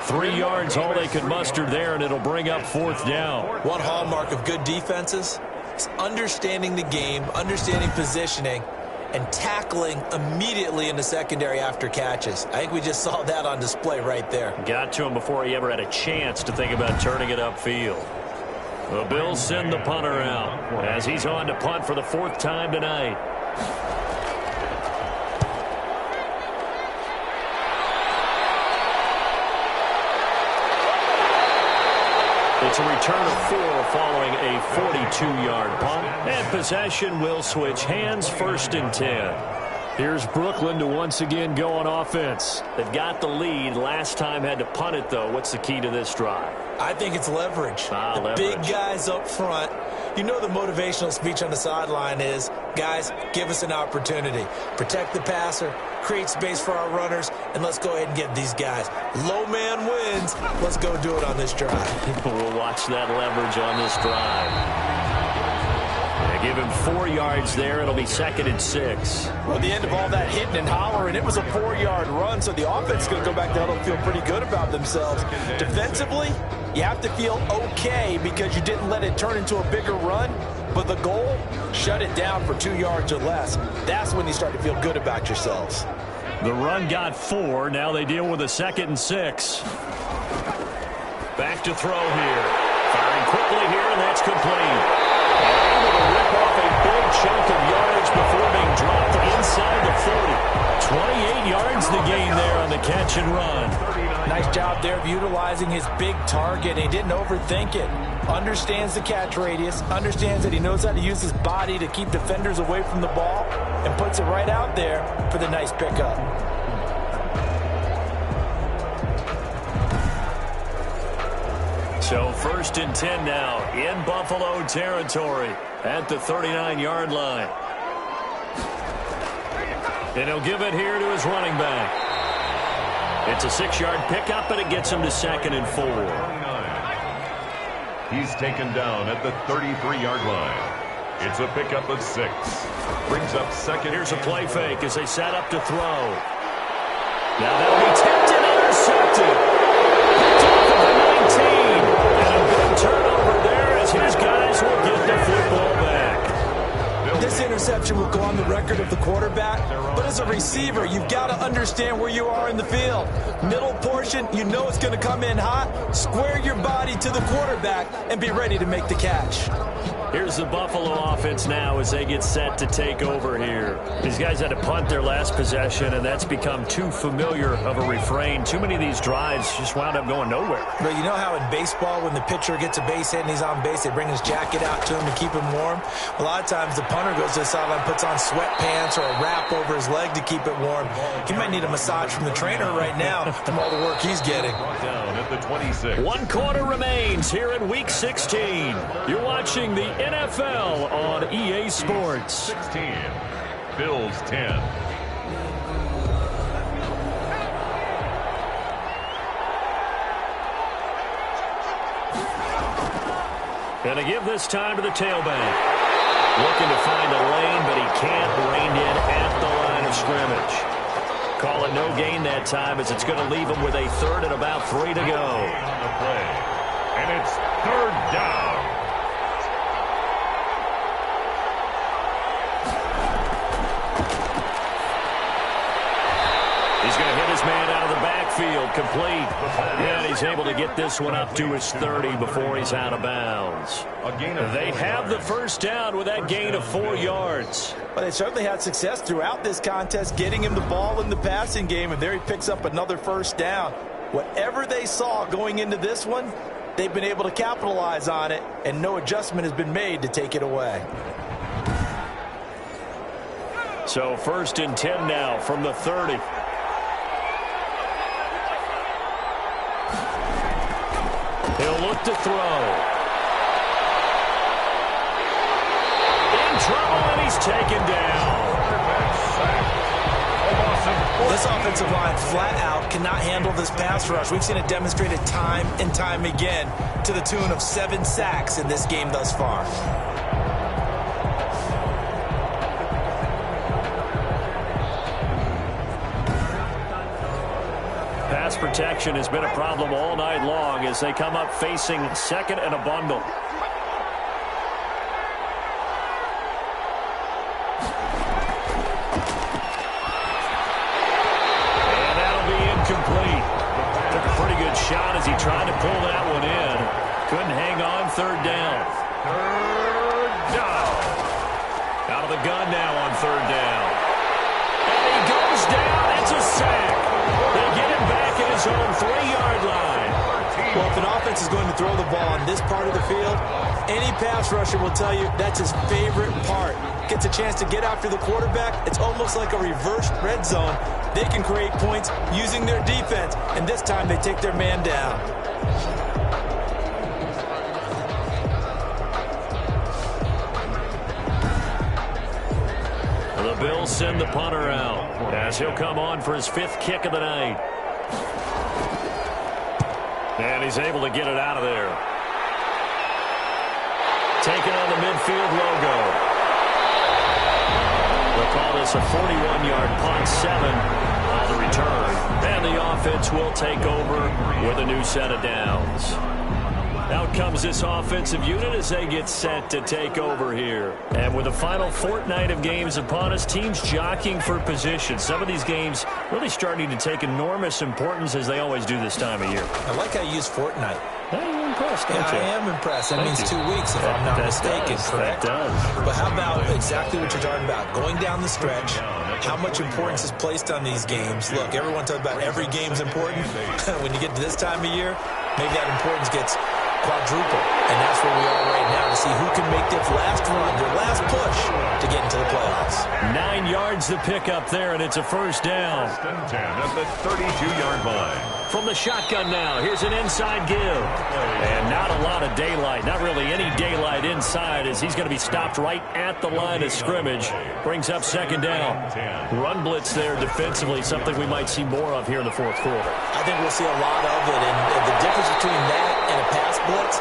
3 yards, all they could muster there, and it'll bring up 4th down. One hallmark of good defenses is understanding the game, understanding positioning, and tackling immediately in the secondary after catches. I think we just saw that on display right there. Got to him before he ever had a chance to think about turning it upfield. The Bills send the punter out as he's on to punt for the 4th time tonight. It's a return of 4 following a 42-yard punt. And possession will switch hands, 1st and 10. Here's Brooklyn to once again go on offense. They've got the lead. Last time had to punt it, though. What's the key to this drive? I think it's leverage. The big guys up front. You know the motivational speech on the sideline is, guys, give us an opportunity. Protect the passer, create space for our runners, and let's go ahead and get these guys. Low man wins. Let's go do it on this drive. We'll watch that leverage on this drive. They give him 4 yards there. It'll be 2nd and 6. Well, at the end of all that hitting and hollering, it was a 4-yard run, so the offense is going to go back to huddle and feel pretty good about themselves. Defensively, you have to feel okay because you didn't let it turn into a bigger run, but the goal, shut it down for 2 yards or less. That's when you start to feel good about yourselves. The run got 4. Now they deal with a 2nd and 6. Back to throw here. Firing quickly here, and that's complete. And able to rip off a big chunk of yardage before being dropped inside the 40. 28 yards the gain there on the catch and run. Nice job there of utilizing his big target. He didn't overthink it. Understands the catch radius. Understands that he knows how to use his body to keep defenders away from the ball. And puts it right out there for the nice pickup. So 1st and 10 now in Buffalo territory at the 39-yard line. And he'll give it here to his running back. It's a 6-yard pickup, and it gets him to 2nd and 4. He's taken down at the 33-yard line. It's a pickup of 6. Brings up 2nd. Here's a play fake as they set up to throw. Now that'll be tipped and intercepted. Picked off of the 19. And a big turnover there as his guys will get the football back. This interception will go on the record of the quarterback, but as a receiver, you've got to understand where you are in the field. Middle portion, you know it's going to come in hot. Square your body to the quarterback and be ready to make the catch. Here's the Buffalo offense now as they get set to take over here. These guys had to punt their last possession, and that's become too familiar of a refrain. Too many of these drives just wound up going nowhere. But you know how in baseball, when the pitcher gets a base hit and he's on base, they bring his jacket out to him to keep him warm? A lot of times the punter goes to the sideline, puts on sweatpants or a wrap over his leg to keep it warm. He might need a massage from the trainer right now from all the work he's getting. Down at the 26. 1 quarter remains here in Week 16. You're watching the NFL on EA Sports. 16. Bills 10. And to give this time to the tailback. Looking to find a lane, but he can't. Reined in at the line of scrimmage. Call it no gain that time, as it's going to leave him with a third and about 3 to go. On the play. And it's third down. He's going to hit his man out of the backfield, complete. And he's able to get this one up to his 30 before he's out of bounds. They have the first down with that gain of 4 yards. Well, they certainly had success throughout this contest, getting him the ball in the passing game, and there he picks up another first down. Whatever they saw going into this one, they've been able to capitalize on it, and no adjustment has been made to take it away. So 1st and 10 now from the 30. He'll look to throw. In trouble, and he's taken down. This offensive line flat out cannot handle this pass rush. We've seen it demonstrated time and time again to the tune of 7 sacks in this game thus far. Pass protection has been a problem all night long as they come up facing second and a bundle. And that'll be incomplete. Took a pretty good shot as he tried to pull that one in. Couldn't hang on. 3rd down. Third down. Out of the gun now on 3rd down. And he goes down. It's a sack. They get him back at his own 3-yard line. Well, if an offense is going to throw the ball on this part of the field, any pass rusher will tell you that's his favorite part. Gets a chance to get after the quarterback. It's almost like a reverse red zone. They can create points using their defense, and this time they take their man down. The Bills send the punter out as he'll come on for his 5th kick of the night. And he's able to get it out of there. Taking on the midfield logo. They'll call this a 41-yard punt, 7 on the return. And the offense will take over with a new set of downs. Out comes this offensive unit as they get set to take over here. And with the final fortnight of games upon us, teams jockeying for position. Some of these games really starting to take enormous importance as they always do this time of year. I like how you use fortnight. Hey, you're impressed, don't you? I am impressed. That means 2 weeks, if I'm not mistaken, correct? That does. But how about exactly what you're talking about? Going down the stretch, how much importance is placed on these games? Look, everyone talks about every game's important. When you get to this time of year, maybe that importance gets quadruple. And that's where we are right now to see who can make their last run, their last push to get into the playoffs. 9 yards the pickup there, and it's a first down. 10 at the 32-yard line. From the shotgun now, here's an inside give. And not a lot of daylight, not really any daylight inside as he's going to be stopped right at the line of scrimmage. Brings up 2nd down. Run blitz there defensively, something we might see more of here in the 4th quarter. I think we'll see a lot of it, and the difference between that and a pass blitz,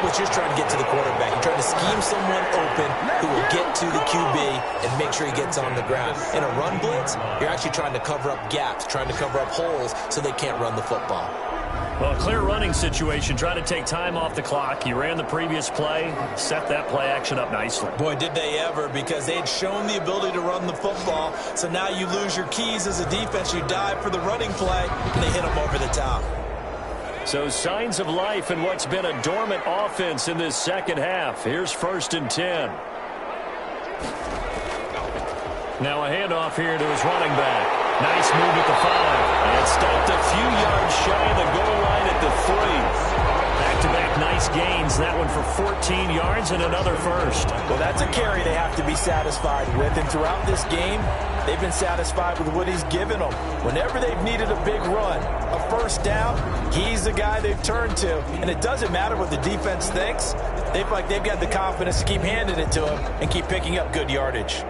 you're just trying to get to the quarterback. You're trying to scheme someone open who will get to the QB and make sure he gets on the ground. In a run blitz, you're actually trying to cover up gaps, trying to cover up holes so they can't run the football. Well, a clear running situation, trying to take time off the clock. You ran the previous play, set that play action up nicely. Boy, did they ever, because they had shown the ability to run the football. So now you lose your keys as a defense. You dive for the running play, and they hit them over the top. So signs of life in what's been a dormant offense in this second half. Here's 1st and 10. Now a handoff here to his running back. Nice move at the 5. And stopped a few yards shy of the goal line at the 3. Back-to-back nice gains. That one for 14 yards and another first. Well, that's a carry they have to be satisfied with. And throughout this game, they've been satisfied with what he's given them. Whenever they've needed a big run, a first down, he's the guy they've turned to. And it doesn't matter what the defense thinks. They've got the confidence to keep handing it to him and keep picking up good yardage.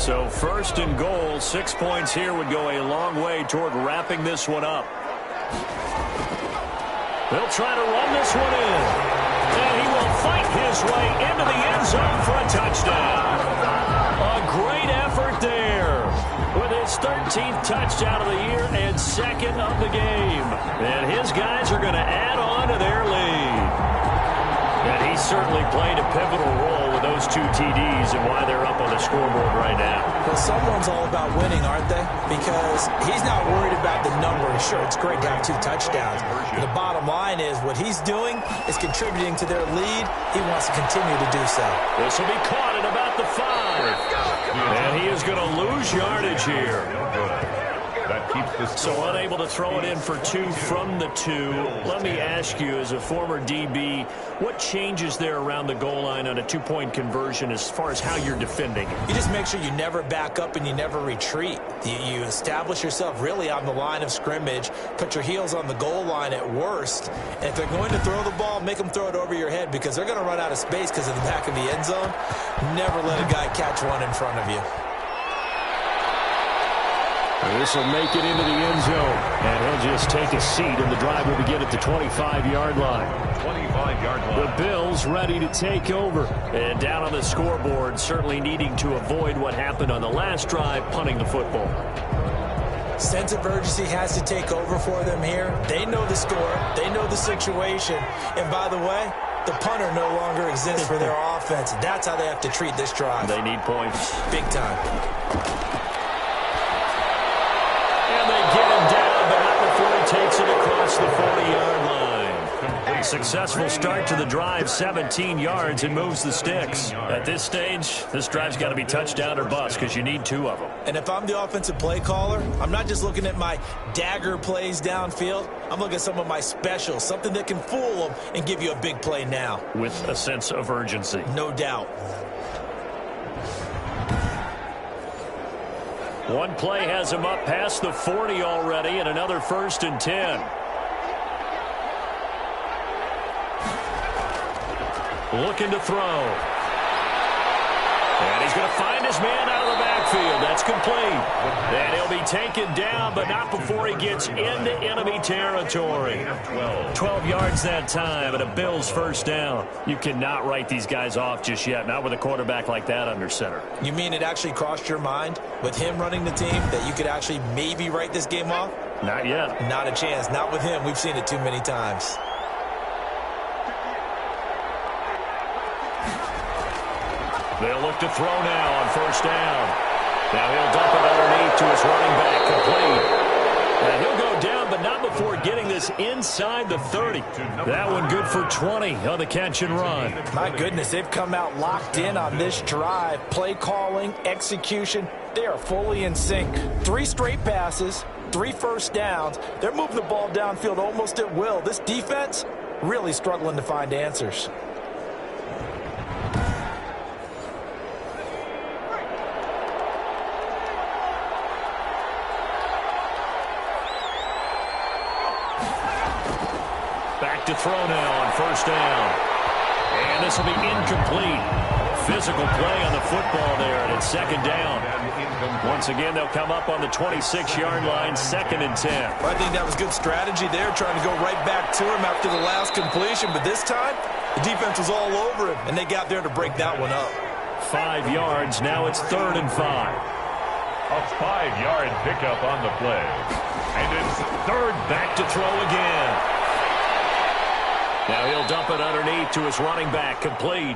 So first and goal, 6 points here would go a long way toward wrapping this one up. They'll try to run this one in. And he will fight his way into the end zone for a touchdown. A great effort there with his 13th touchdown of the year and second of the game. And his guys are going to add on to their lead. And he certainly played a pivotal role with those 2 TDs and why they're up on the scoreboard right now. Well, someone's all about winning, aren't they? Because he's not worried about the number. Sure, it's great to have 2 touchdowns. But the bottom line is what he's doing is contributing to their lead. He wants to continue to do so. This will be caught at about the 5. And he is going to lose yardage here. That keeps the score. So unable to throw it in for 2 from the 2. Let me ask you, as a former DB, what changes there around the goal line on a 2-point conversion as far as how you're defending? You just make sure you never back up and you never retreat. You establish yourself really on the line of scrimmage, put your heels on the goal line at worst, and if they're going to throw the ball, make them throw it over your head because they're going to run out of space because of the back of the end zone. Never let a guy catch one in front of you. This will make it into the end zone. And he'll just take a seat, and the drive will begin at the 25-yard line. 25-yard line. The Bills ready to take over. And down on the scoreboard, certainly needing to avoid what happened on the last drive, punting the football. Sense of urgency has to take over for them here. They know the score. They know the situation. And by the way, the punter no longer exists for their offense. That's how they have to treat this drive. They need points. Big time. And they get him down, but not before he takes it across the 40-yard line. A successful start to the drive, 17 yards, and moves the sticks. At this stage, this drive's got to be touchdown or bust because you need 2 of them. And if I'm the offensive play caller, I'm not just looking at my dagger plays downfield. I'm looking at some of my specials, something that can fool them and give you a big play now. With a sense of urgency. No doubt. One play has him up past the 40 already, and another 1st and 10. Looking to throw. And he's going to find his man out of the backfield. That's complete. And he'll be taken down, but not before he gets into enemy territory. 12 yards that time, and a Bills first down. You cannot write these guys off just yet, not with a quarterback like that under center. You mean it actually crossed your mind with him running the team that you could actually maybe write this game off? Not yet. Not a chance. Not with him. We've seen it too many times. They'll look to throw now on 1st down. Now he'll dump it underneath to his running back, complete. And he'll go down, but not before getting this inside the 30. That one good for 20 on the catch and run. My goodness, they've come out locked in on this drive. Play calling, execution, they are fully in sync. 3 straight passes, 3 first downs. They're moving the ball downfield almost at will. This defense really struggling to find answers. Back to throw now on 1st down. And this will be incomplete. Physical play on the football there, and it's 2nd down. Once again, they'll come up on the 26-yard line, 2nd and 10. Well, I think that was good strategy there, trying to go right back to him after the last completion. But this time, the defense was all over him, and they got there to break that one up. 5 yards. Now it's 3rd and 5. A 5-yard pickup on the play. And it's 3rd. Back to throw again. Now he'll dump it underneath to his running back, complete.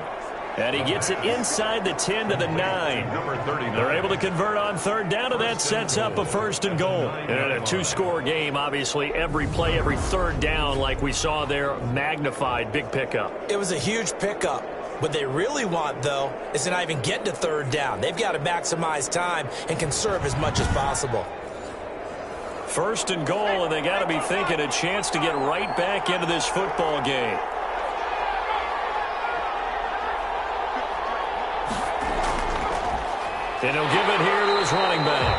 And he gets it inside the 10 to the 9. Number 39. They're able to convert on 3rd down, and that sets up a 1st and goal. And a 2-score game, obviously, every play, every 3rd down, like we saw there, magnified, big pickup. It was a huge pickup. What they really want, though, is to not even get to 3rd down. They've got to maximize time and conserve as much as possible. 1st and goal, and they got to be thinking a chance to get right back into this football game. And he'll give it here to his running back.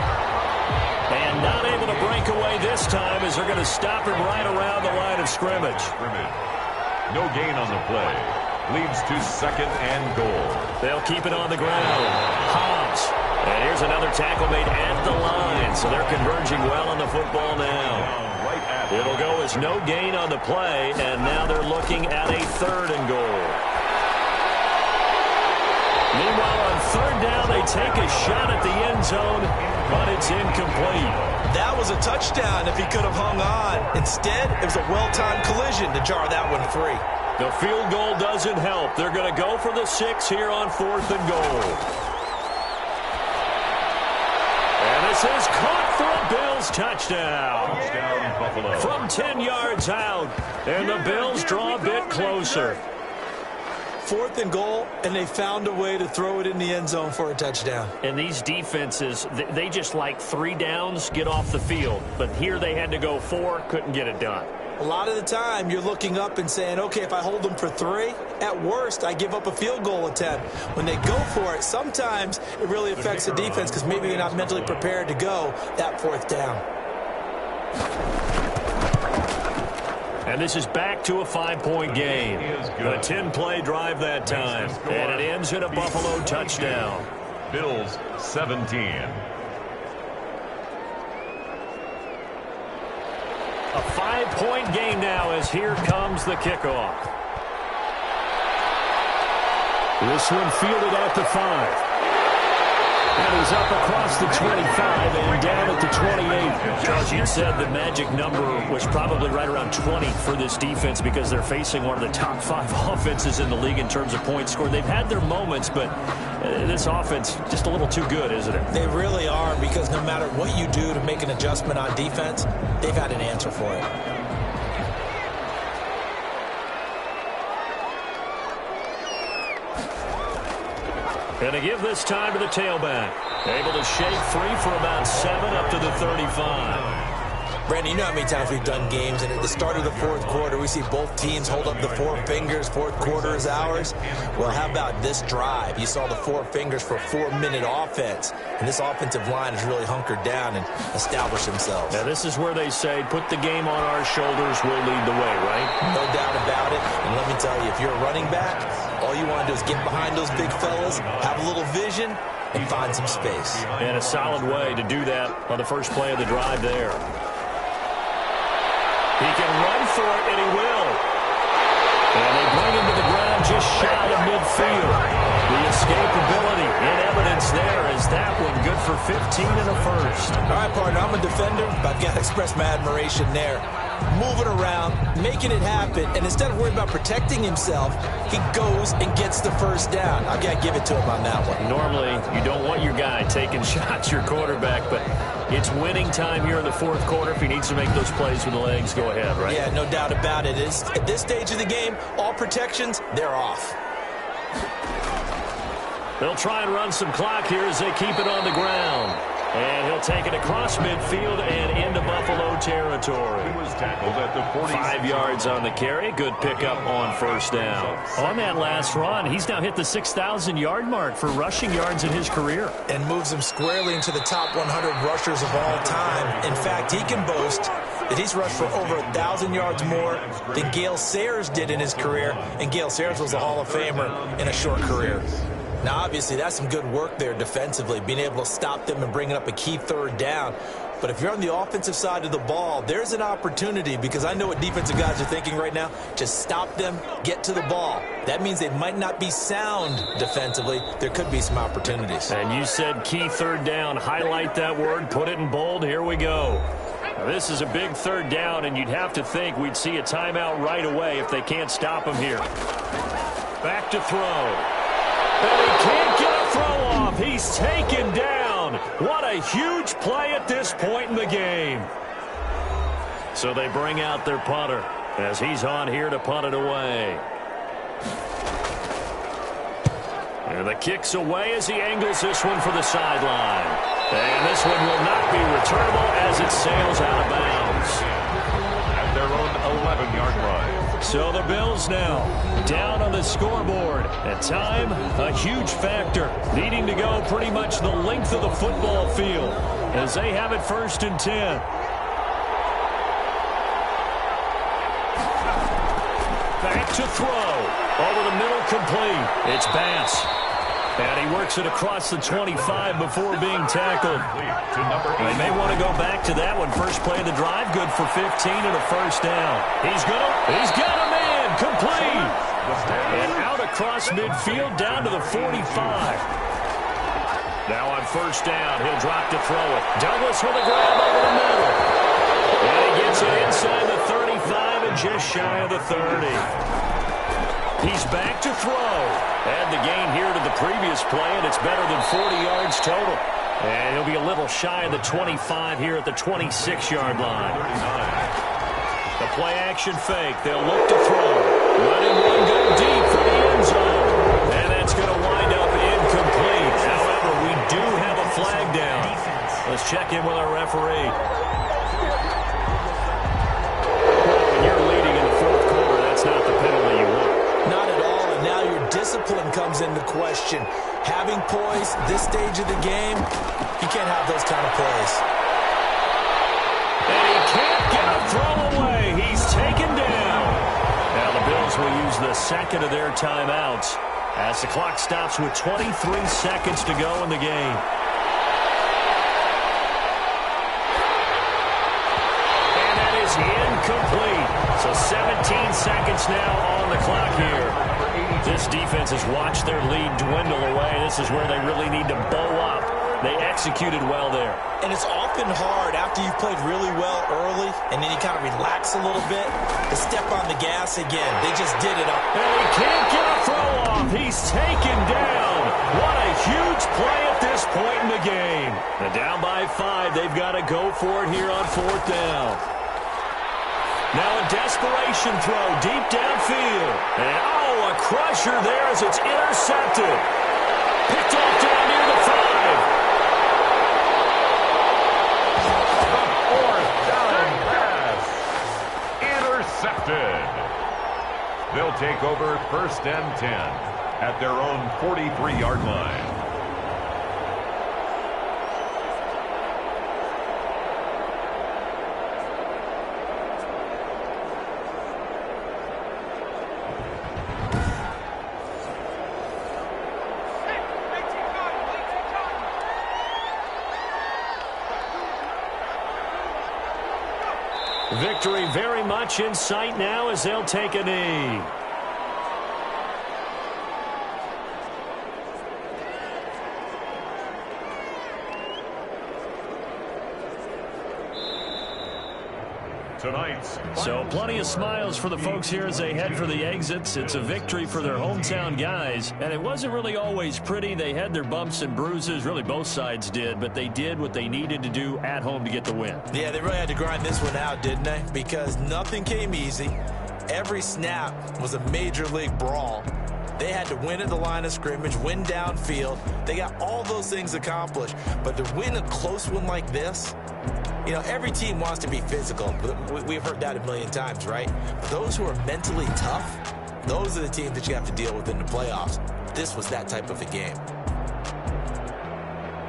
And not able to break away this time as they're going to stop him right around the line of scrimmage. No gain on the play. Leads to 2nd and goal. They'll keep it on the ground. Hobbs. And here's another tackle made at the line. So they're converging well on the football now. It'll go as no gain on the play, and now they're looking at a 3rd and goal. Meanwhile, on 3rd down, they take a shot at the end zone, but it's incomplete. That was a touchdown if he could have hung on. Instead, it was a well-timed collision to jar that one free. The field goal doesn't help. They're going to go for the 6 here on 4th and goal. And this is caught for a Bills touchdown. Buffalo. From 10 yards out, and the Bills draw a bit closer. 4th and goal, and they found a way to throw it in the end zone for a touchdown. And these defenses, they just like 3 downs, get off the field. But here they had to go 4, couldn't get it done. A lot of the time, you're looking up and saying, okay, if I hold them for 3, at worst, I give up a field goal attempt. When they go for it, sometimes it really affects the defense because maybe they're not mentally prepared to go that 4th down. And this is back to a 5-point game. A 10-play drive that time. And it ends in a Buffalo touchdown. Bills 17. A 5-point game now as here comes the kickoff. This one fielded at the 5. And he's up across the 25 and down at the 28. Charles, you said the magic number was probably right around 20 for this defense because they're facing one of the top 5 offenses in the league in terms of points scored. They've had their moments, but this offense just a little too good, isn't it? They really are, because no matter what you do to make an adjustment on defense, they've had an answer for it. And to give this time to the tailback. Able to shake free for about 7 up to the 35. Brandon, you know how many times we've done games, and at the start of the 4th quarter, we see both teams hold up the 4 fingers, 4th quarter is ours. Well, how about this drive? You saw the 4 fingers for a 4-minute offense, and this offensive line has really hunkered down and established themselves. Now, this is where they say, put the game on our shoulders, we'll lead the way, right? No doubt about it, and let me tell you, if you're a running back, all you want to do is get behind those big fellas, have a little vision, and find some space. And a solid way to do that on the first play of the drive there. He can run for it, and he will. And they bring him to the ground just shy of midfield. The escapability in evidence there as that one good for 15 and a first. All right, partner, I'm a defender, but I've got to express my admiration there. Moving around, making it happen, and instead of worrying about protecting himself, he goes and gets the first down. I've got to give it to him on that one. Normally, you don't want your guy taking shots, your quarterback, but it's winning time here in the 4th quarter. If he needs to make those plays with the legs, go ahead, right? Yeah, no doubt about it. At this stage of the game, all protections, they're off. They'll try and run some clock here as they keep it on the ground. And he'll take it across midfield and into Buffalo territory. He was tackled at the 40. 5 yards on the carry. Good pickup on first down. On that last run, he's now hit the 6,000-yard mark for rushing yards in his career. And moves him squarely into the top 100 rushers of all time. In fact, he can boast that he's rushed for over 1,000 yards more than Gale Sayers did in his career. And Gale Sayers was a Hall of Famer in a short career. Now, obviously, that's some good work there defensively, being able to stop them and bringing up a key 3rd down. But if you're on the offensive side of the ball, there's an opportunity, because I know what defensive guys are thinking right now. Just stop them, get to the ball. That means they might not be sound defensively. There could be some opportunities. And you said key 3rd down. Highlight that word, put it in bold. Here we go. Now, this is a big 3rd down, and you'd have to think we'd see a timeout right away if they can't stop him here. Back to throw. And he can't get a throw off. He's taken down. What a huge play at this point in the game. So they bring out their punter as he's on here to punt it away. And the kick's away as he angles this one for the sideline. And this one will not be returnable as it sails out of bounds. At their own 11-yard line. So the Bills now down on the scoreboard. At time, a huge factor, needing to go pretty much the length of the football field as they have it 1st and 10. Back to throw. Over the middle, complete. It's Bass. And he works it across the 25 before being tackled. They may want to go back to that one. First play of the drive, good for 15 and a first down. He's got a man, complete. And out across midfield, down to the 45. Now on first down, he'll drop to throw it. Douglas with a grab over the middle. And he gets it inside the 35 and just shy of the 30. He's back to throw. Add the gain here to the previous play, and it's better than 40 yards total. And he'll be a little shy of the 25 here at the 26-yard line. The play-action fake. They'll look to throw. Letting one go deep for the end zone. And that's going to wind up incomplete. However, we do have a flag down. Let's check in with our referee. When you're leading in the fourth quarter, that's not the penalty you want. Not at all, and now your discipline comes into question. Having poise this stage of the game, you can't have those kind of plays. And he can't get a throw away. He's taken down. Now the Bills will use the second of their timeouts as the clock stops with 23 seconds to go in the game. And that is incomplete. So 17 seconds now on the clock here. This defense has watched their lead dwindle away. This is where they really need to bow up. They executed well there. And it's often hard after you've played really well early and then you kind of relax a little bit to step on the gas again. They just did it up. And he can't get a throw off. He's taken down. What a huge play at this point in the game. And down by 5. They've got to go for it here on fourth down. Now a desperation throw deep downfield. And a crusher there as it's intercepted. Picked off down near the 5. Intercepted. They'll take over first and 10 at their own 43-yard line. Victory very much in sight now as they'll take a knee. So plenty of smiles for the folks here as they head for the exits. It's a victory for their hometown guys. And it wasn't really always pretty. They had their bumps and bruises. Really, both sides did. But they did what they needed to do at home to get the win. Yeah, they really had to grind this one out, didn't they? Because nothing came easy. Every snap was a major league brawl. They had to win at the line of scrimmage, win downfield. They got all those things accomplished. But to win a close one like this, you know, every team wants to be physical. We've heard that a million times, right? But those who are mentally tough, those are the teams that you have to deal with in the playoffs. This was that type of a game.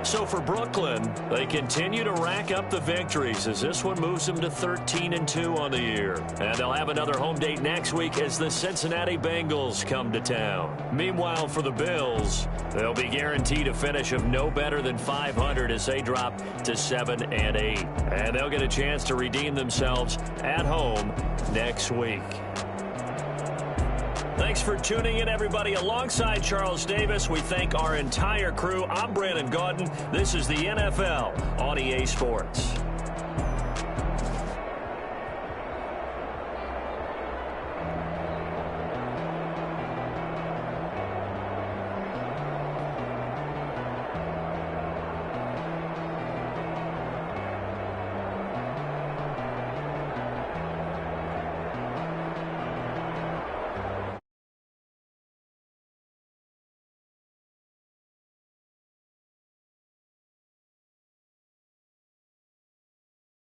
So for Brooklyn, they continue to rack up the victories as this one moves them to 13-2 on the year. And they'll have another home date next week as the Cincinnati Bengals come to town. Meanwhile, for the Bills, they'll be guaranteed a finish of no better than 500 as they drop to 7-8. And they'll get a chance to redeem themselves at home next week. Thanks for tuning in, everybody. Alongside Charles Davis, we thank our entire crew. I'm Brandon Gaudin. This is the NFL on EA Sports.